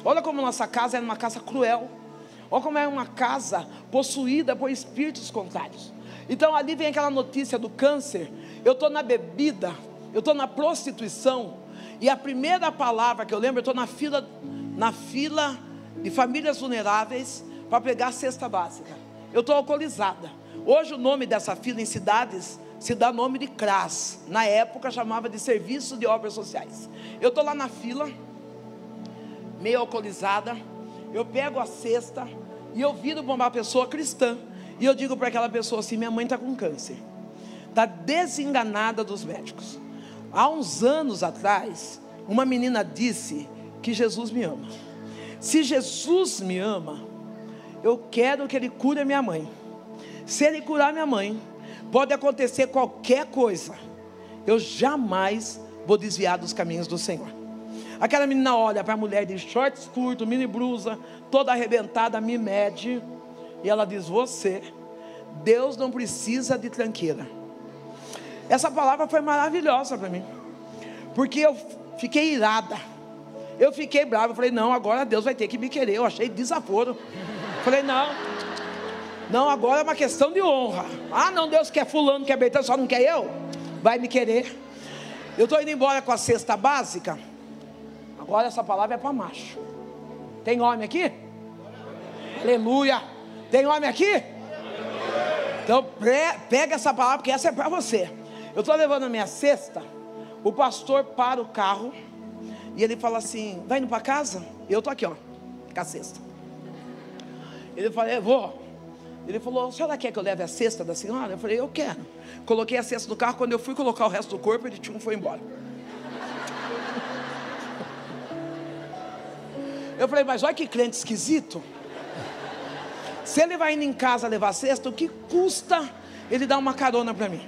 Olha como nossa casa era uma casa cruel. Olha como é uma casa possuída por espíritos contrários. Então ali vem aquela notícia do câncer. Eu estou na bebida, eu estou na prostituição. E a primeira palavra que eu lembro, eu estou na fila de famílias vulneráveis para pegar a cesta básica. Eu estou alcoolizada. Hoje o nome dessa fila em cidades se dá nome de CRAS. Na época chamava de Serviço de Obras Sociais. Eu estou lá na fila, meio alcoolizada. Eu pego a cesta e eu viro para uma pessoa cristã. E eu digo para aquela pessoa assim: minha mãe está com câncer, está desenganada dos médicos. Há uns anos atrás, uma menina disse que Jesus me ama. Se Jesus me ama, eu quero que Ele cure a minha mãe. Se Ele curar minha mãe, pode acontecer qualquer coisa, eu jamais vou desviar dos caminhos do Senhor. Aquela menina olha para a mulher de shorts curtos, mini blusa, toda arrebentada, me mede. E ela diz: você, Deus não precisa de tranqueira. Essa palavra foi maravilhosa para mim, porque eu fiquei irada, eu fiquei bravo. Eu falei: não, agora Deus vai ter que me querer. Eu achei desaforo. Falei: não, agora é uma questão de honra. Não, Deus quer fulano, quer Bertão, só não quer eu? Vai me querer. Eu estou indo embora com a cesta básica. Agora essa palavra é para macho. Tem homem aqui? Aleluia. Tem homem aqui? Então pega essa palavra, porque essa é para você. Eu estou levando a minha cesta. O pastor para o carro e ele fala assim: vai indo para casa? E eu estou aqui, ó, com a cesta. Ele falou: eu vou. Ele falou: a senhora quer que eu leve a cesta da senhora? Eu falei: eu quero. Coloquei a cesta no carro. Quando eu fui colocar o resto do corpo, ele foi embora. Eu falei: mas olha que crente esquisito. Se ele vai indo em casa levar a cesta, o que custa ele dá uma carona para mim.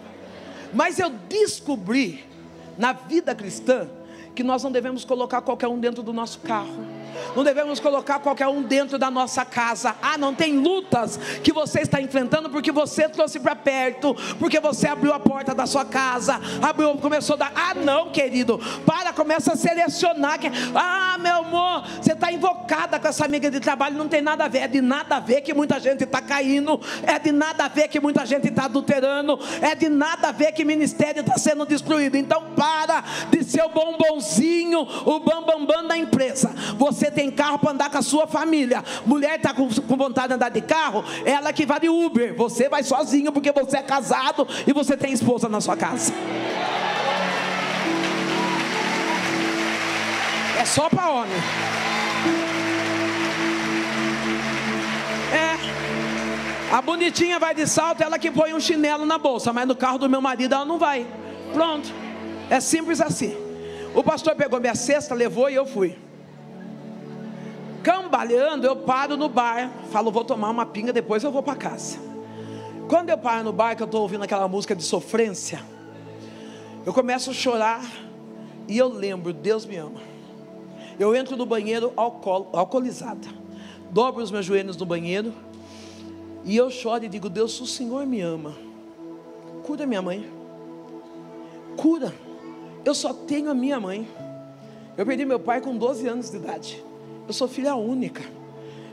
Mas eu descobri na vida cristã que nós não devemos colocar qualquer um dentro do nosso carro, não devemos colocar qualquer um dentro da nossa casa. Não tem lutas que você está enfrentando porque você trouxe para perto, porque você abriu a porta da sua casa, começou a dar. Não, querido, começa a selecionar. Meu amor, você está invocada com essa amiga de trabalho, não tem nada a ver. É de nada a ver que muita gente está caindo, é de nada a ver que muita gente está adulterando, é de nada a ver que ministério está sendo destruído. Então para de ser o bombonzinho, o bambambam da empresa. Você tem carro para andar com a sua família. Mulher está com vontade de andar de carro, ela que vai de Uber. Você vai sozinho porque você é casado e você tem esposa na sua casa. É só para homem. A bonitinha vai de salto, ela que põe um chinelo na bolsa, mas no carro do meu marido ela não vai. Pronto, é simples assim. O pastor pegou minha cesta, levou e eu fui. Cambaleando, eu paro no bar, falo, vou tomar uma pinga, depois eu vou para casa. Quando eu paro no bar, que eu estou ouvindo aquela música de sofrência, eu começo a chorar e eu lembro, Deus me ama. Eu entro no banheiro alcoolizada, dobro os meus joelhos no banheiro e eu choro e digo, Deus, se o Senhor me ama, cura minha mãe, cura. Eu só tenho a minha mãe. Eu perdi meu pai com 12 anos de idade. Eu sou filha única.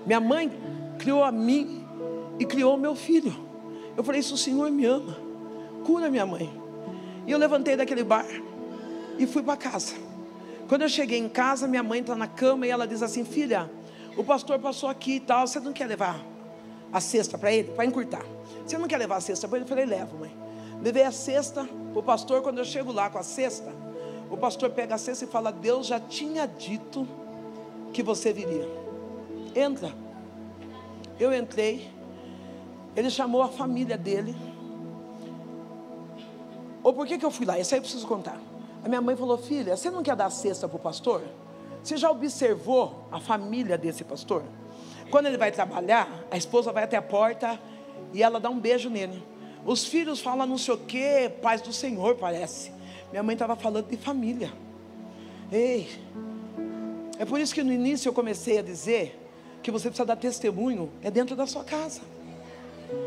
Minha mãe criou a mim e criou o meu filho. Eu falei, se o Senhor me ama, cura minha mãe. E eu levantei daquele bar e fui para casa. Quando eu cheguei em casa, minha mãe está na cama e ela diz assim, filha, o pastor passou aqui e tal, você não quer levar a cesta para ele? Para encurtar. Você não quer levar a cesta para ele? Eu falei, levo, mãe. Levei a cesta para o pastor. Quando eu chego lá com a cesta, o pastor pega a cesta e fala, Deus já tinha dito que você viria. Entra. Eu entrei. Ele chamou a família dele. Por que eu fui lá? Isso aí eu preciso contar. A minha mãe falou, filha, você não quer dar a cesta para o pastor? Você já observou a família desse pastor? Quando ele vai trabalhar, a esposa vai até a porta e ela dá um beijo nele. Os filhos falam não sei o que, paz do Senhor, parece. Minha mãe estava falando de família. Ei, é por isso que no início eu comecei a dizer que você precisa dar testemunho, é dentro da sua casa.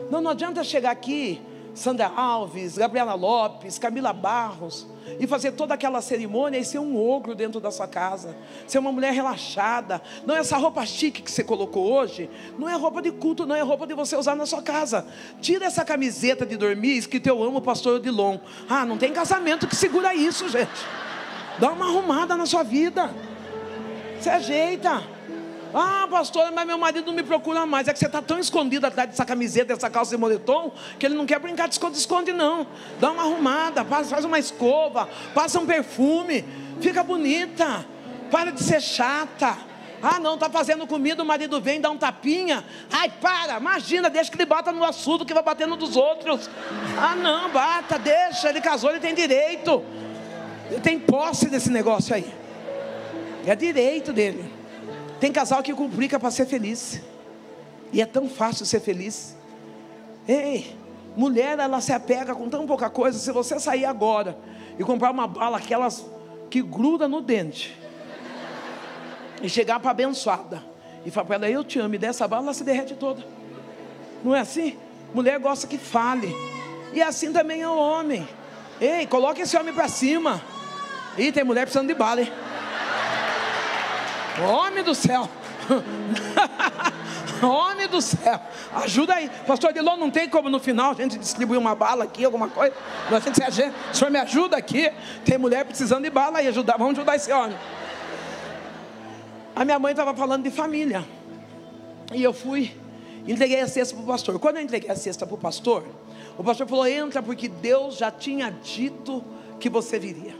Não adianta chegar aqui, Sandra Alves, Gabriela Lopes, Camila Barros, e fazer toda aquela cerimônia e ser um ogro dentro da sua casa, ser uma mulher relaxada. Não, essa roupa chique que você colocou hoje, não é roupa de culto, não é roupa de você usar na sua casa. Tira essa camiseta de dormir escrito eu amo o pastor Odilon. Não tem casamento que segura isso, gente. Dá uma arrumada na sua vida, se ajeita. Pastor, mas meu marido não me procura mais. É que você está tão escondido atrás dessa camiseta, dessa calça de moletom, que ele não quer brincar de esconde-esconde não. Dá uma arrumada, faz uma escova, passa um perfume, fica bonita. Para de ser chata. Não, está fazendo comida, o marido vem, dá um tapinha. Imagina, deixa que ele bata no assunto que vai bater no dos outros. Não, bata, deixa, ele casou, ele tem direito. Ele tem posse desse negócio aí. É direito dele. Tem casal que complica para ser feliz. E é tão fácil ser feliz. Ei, mulher, ela se apega com tão pouca coisa. Se você sair agora e comprar uma bala, aquelas que gruda no dente, e chegar para a abençoada e falar para ela, eu te amo, e dessa bala, ela se derrete toda. Não é assim? Mulher gosta que fale. E assim também é o homem. Ei, coloque esse homem para cima. Ih, tem mulher precisando de bala, hein? Homem do céu. Homem do céu. Ajuda aí. Pastor Odilon, não tem como no final a gente distribuir uma bala aqui, alguma coisa? O senhor me ajuda aqui. Tem mulher precisando de bala aí. Vamos ajudar esse homem. A minha mãe estava falando de família. E eu fui, entreguei a cesta para o pastor. Quando eu entreguei a cesta para o pastor falou, entra porque Deus já tinha dito que você viria.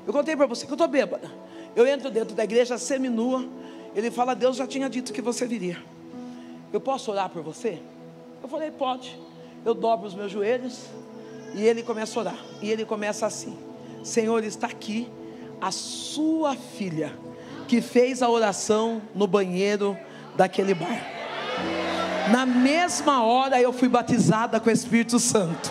Eu contei para você que eu estou bêbada. Eu entro dentro da igreja seminua. Ele fala, Deus já tinha dito que você viria. Eu posso orar por você? Eu falei, pode. Eu dobro os meus joelhos e ele começa a orar. E ele começa assim, Senhor, está aqui a sua filha que fez a oração no banheiro daquele bar. Na mesma hora eu fui batizada com o Espírito Santo.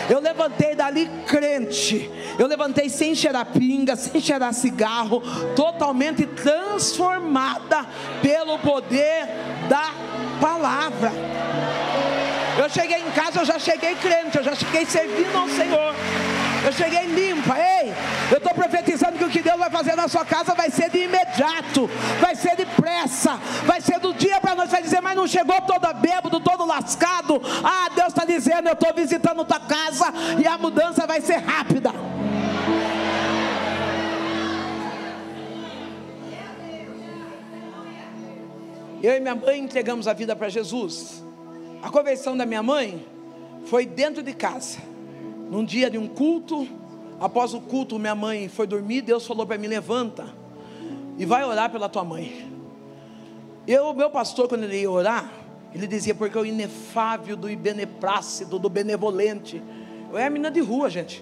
Eu levantei dali crente. Eu levantei sem cheirar pinga, sem cheirar cigarro, totalmente transformada pelo poder da palavra. Eu cheguei em casa, eu já cheguei crente, eu já cheguei servindo ao Senhor. Eu cheguei limpa. Ei, eu estou profetizando que o que Deus vai fazer na sua casa vai ser de imediato, vai ser depressa, vai ser do dia para a noite. Vai dizer, mas não chegou todo bêbado, todo lascado. Ah, Deus está dizendo, eu estou visitando tua casa e a mudança vai ser rápida. Eu e minha mãe entregamos a vida para Jesus. A conversão da minha mãe foi dentro de casa. Num dia de um culto, após o culto minha mãe foi dormir, Deus falou para mim, levanta e vai orar pela tua mãe. Meu pastor, quando ele ia orar, ele dizia, porque o inefável do beneplácido, do benevolente. Eu era menina de rua, gente.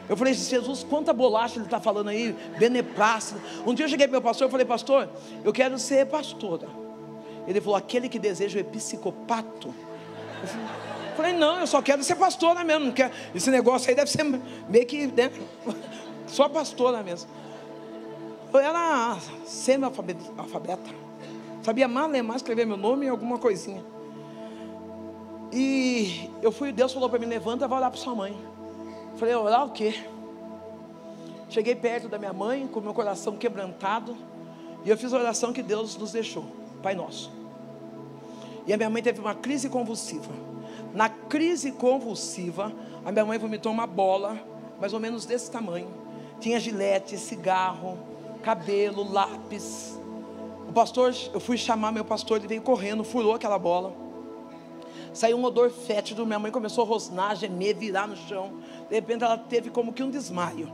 Eu falei, Jesus, quanta bolacha ele está falando aí, beneplácido. Um dia eu cheguei para meu pastor, eu falei, pastor, eu quero ser pastora. Ele falou, aquele que deseja o episcopato. Eu falei, não, eu só quero ser pastora mesmo, não quero. Esse negócio aí deve ser meio que, né? Só pastora mesmo. Eu era semi-alfabeta. Sabia mais ler, mais escrever meu nome e alguma coisinha. E Deus falou para mim, levanta e vai orar para sua mãe. Eu falei, orar o quê? Cheguei perto da minha mãe, com meu coração quebrantado, e eu fiz a oração que Deus nos deixou, Pai Nosso. E a minha mãe teve uma crise convulsiva. Na crise convulsiva, a minha mãe vomitou uma bola, mais ou menos desse tamanho. Tinha gilete, cigarro, cabelo, lápis. O pastor, eu fui chamar meu pastor, ele veio correndo, furou aquela bola. Saiu um odor fétido, minha mãe começou a rosnar, gemer, virar no chão. De repente ela teve como que um desmaio.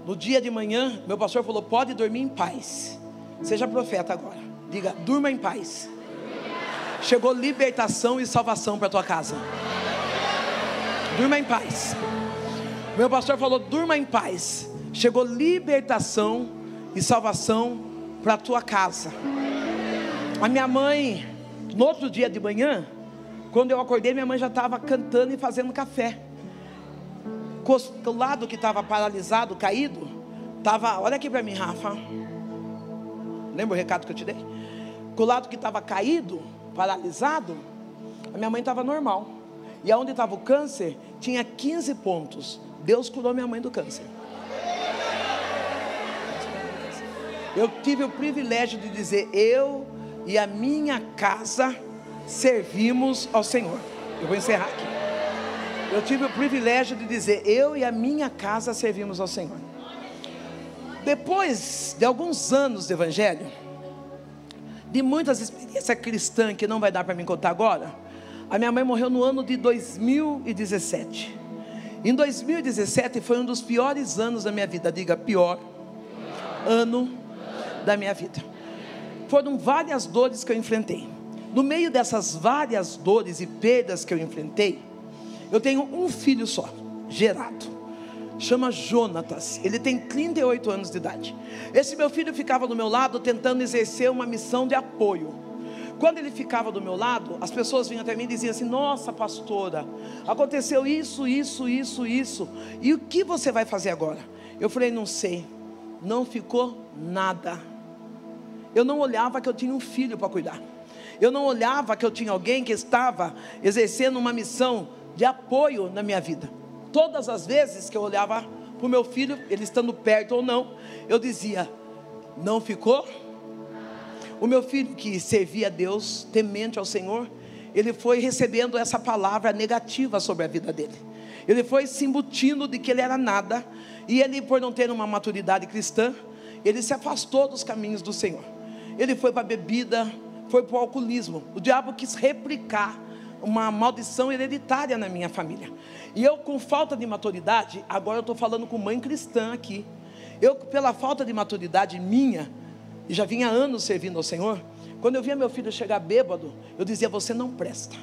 No dia de manhã, meu pastor falou, pode dormir em paz. Seja profeta agora, diga, durma em paz. Chegou libertação e salvação para a tua casa. Durma em paz. Meu pastor falou, durma em paz. Chegou libertação e salvação para a tua casa. A minha mãe, no outro dia de manhã, quando eu acordei, minha mãe já estava cantando e fazendo café. O lado que estava paralisado, caído, estava, olha aqui para mim, Rafa. Lembra o recado que eu te dei? Com o lado que estava caído, paralisado, a minha mãe estava normal. E aonde estava o câncer, tinha 15 pontos. Deus curou minha mãe do câncer. Eu tive o privilégio de dizer, eu e a minha casa servimos ao Senhor. Eu vou encerrar aqui. Eu tive o privilégio de dizer, eu e a minha casa servimos ao Senhor. Depois de alguns anos de evangelho, de muitas experiências cristãs que não vai dar para mim contar agora, a minha mãe morreu no ano de 2017. Em 2017 foi um dos piores anos da minha vida. Diga, pior ano da minha vida. Foram várias dores que eu enfrentei. No meio dessas várias dores e perdas que eu enfrentei, eu tenho um filho só, gerado. Chama Jonatas, ele tem 38 anos de idade. Esse meu filho ficava do meu lado tentando exercer uma missão de apoio. Quando ele ficava do meu lado, as pessoas vinham até mim e diziam assim, nossa pastora, aconteceu isso, e o que você vai fazer agora? Eu falei, não sei, não ficou nada. Eu não olhava que eu tinha um filho para cuidar. Eu não olhava que eu tinha alguém que estava exercendo uma missão de apoio na minha vida. Todas as vezes que eu olhava para o meu filho, ele estando perto ou não, eu dizia, não ficou? O meu filho que servia a Deus, temente ao Senhor, ele foi recebendo essa palavra negativa sobre a vida dele. Ele foi se embutindo de que ele era nada, e ele, por não ter uma maturidade cristã, ele se afastou dos caminhos do Senhor. Ele foi para a bebida, foi para o alcoolismo. O diabo quis replicar uma maldição hereditária na minha família. E eu, com falta de maturidade, agora eu estou falando com mãe cristã aqui. Eu, pela falta de maturidade minha, e já vinha anos servindo ao Senhor, quando eu via meu filho chegar bêbado, eu dizia, você não presta.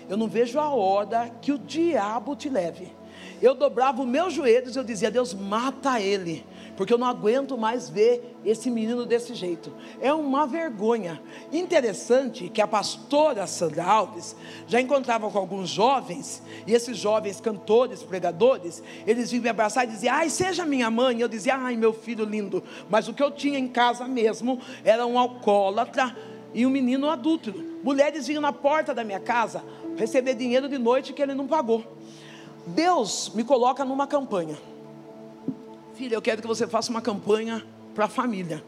Eu não vejo a hora que o diabo te leve. Eu dobrava os meus joelhos e eu dizia, Deus, mata ele, porque eu não aguento mais ver esse menino desse jeito. É uma vergonha. Interessante que a pastora Sandra Alves já encontrava com alguns jovens, e esses jovens cantores, pregadores, eles vinham me abraçar e diziam: ai, seja minha mãe. Eu dizia: ai, meu filho lindo. Mas o que eu tinha em casa mesmo era um alcoólatra e um menino adúltero. Mulheres vinham na porta da minha casa receber dinheiro de noite que ele não pagou. Deus me coloca numa campanha. Filha, eu quero que você faça uma campanha para a família.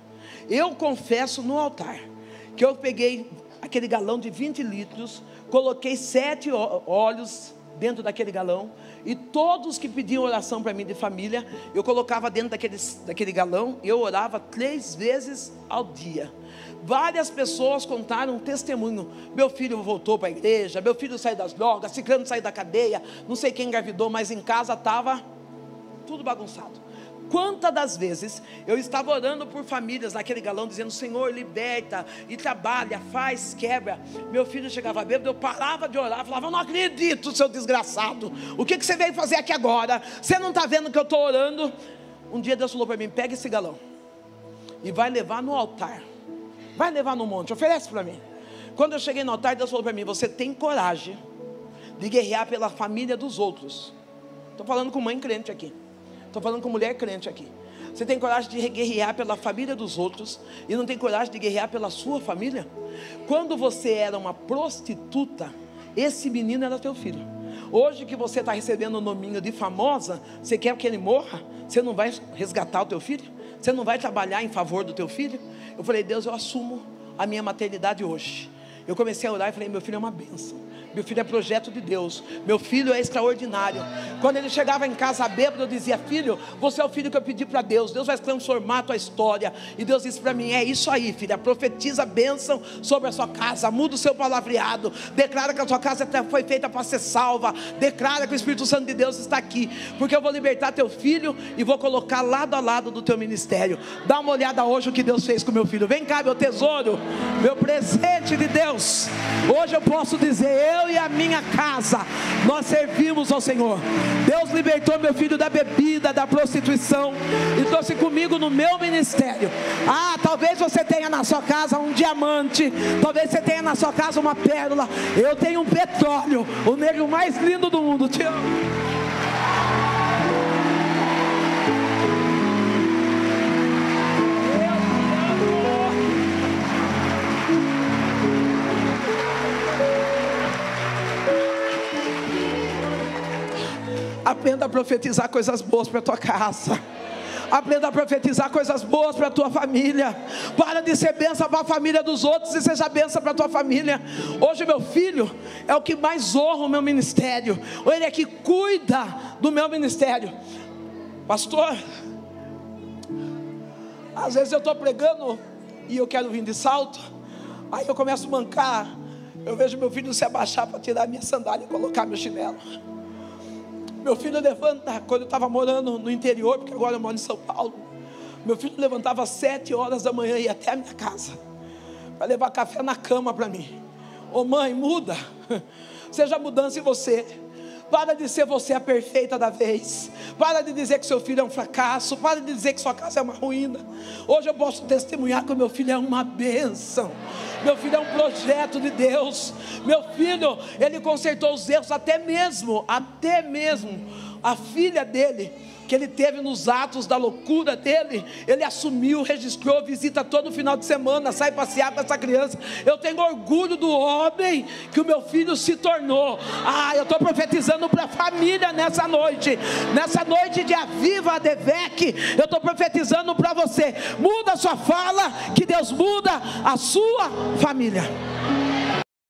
Eu confesso no altar que eu peguei aquele galão de 20 litros, coloquei 7 óleos dentro daquele galão, e todos que pediam oração para mim de família, eu colocava dentro daquele galão, e eu orava 3 vezes ao dia. Várias pessoas contaram um testemunho: meu filho voltou para a igreja, meu filho saiu das drogas, ciclano saiu da cadeia, não sei quem engravidou, mas em casa estava tudo bagunçado. Quantas das vezes eu estava orando por famílias naquele galão, dizendo: Senhor, liberta, e trabalha, faz, quebra. Meu filho chegava bêbado, eu parava de orar, falava: eu não acredito, seu desgraçado, o que você veio fazer aqui agora? Você não está vendo que eu estou orando? Um dia Deus falou para mim: pega esse galão e vai levar no altar, vai levar no monte, oferece para mim. Quando eu cheguei no altar, Deus falou para mim: você tem coragem de guerrear pela família dos outros? Estou falando com mãe crente aqui, estou falando com mulher crente aqui. Você tem coragem de guerrear pela família dos outros e não tem coragem de guerrear pela sua família? Quando você era uma prostituta, esse menino era teu filho. Hoje que você está recebendo o nominho de famosa, você quer que ele morra? Você não vai resgatar o teu filho? Você não vai trabalhar em favor do teu filho? Eu falei: Deus, eu assumo a minha maternidade hoje. Eu comecei a orar e falei: meu filho é uma bênção, meu filho é projeto de Deus, meu filho é extraordinário. Quando ele chegava em casa bêbado, eu dizia: filho, você é o filho que eu pedi para Deus, Deus vai transformar a tua história. E Deus disse para mim: é isso aí, filha, profetiza a bênção sobre a sua casa, muda o seu palavreado, declara que a sua casa foi feita para ser salva, declara que o Espírito Santo de Deus está aqui, porque eu vou libertar teu filho e vou colocar lado a lado do teu ministério. Dá uma olhada hoje o que Deus fez com meu filho. Vem cá, meu tesouro, meu presente de Deus. Hoje eu posso dizer: eu e a minha casa, nós servimos ao Senhor. Deus libertou meu filho da bebida, da prostituição, e trouxe comigo no meu ministério. Ah, talvez você tenha na sua casa um diamante, talvez você tenha na sua casa uma pérola. Eu tenho um petróleo, o negro mais lindo do mundo. Te amo. Aprenda a profetizar coisas boas para a tua casa. Aprenda a profetizar coisas boas para a tua família. Para de ser bênção para a família dos outros e seja bênção para a tua família. Hoje meu filho é o que mais honra o meu ministério. Ele é que cuida do meu ministério. Pastor, às vezes eu estou pregando e eu quero vir de salto, aí eu começo a mancar. Eu vejo meu filho se abaixar para tirar minha sandália e colocar meu chinelo. Meu filho levanta, quando eu estava morando no interior, porque agora eu moro em São Paulo, meu filho levantava às 7 horas da manhã e ia até a minha casa para levar café na cama para mim. Ô mãe, muda, seja mudança em você. Para de ser você a perfeita da vez. Para de dizer que seu filho é um fracasso. Para de dizer que sua casa é uma ruína. Hoje eu posso testemunhar que o meu filho é uma bênção. Meu filho é um projeto de Deus. Meu filho, ele consertou os erros, até mesmo a filha dele, que ele teve nos atos da loucura dele, ele assumiu, registrou, visita todo final de semana, sai passear com essa criança. Eu tenho orgulho do homem que o meu filho se tornou. Eu estou profetizando para a família nessa noite de Aviva Adevec. Eu estou profetizando para você: muda a sua fala, que Deus muda a sua família.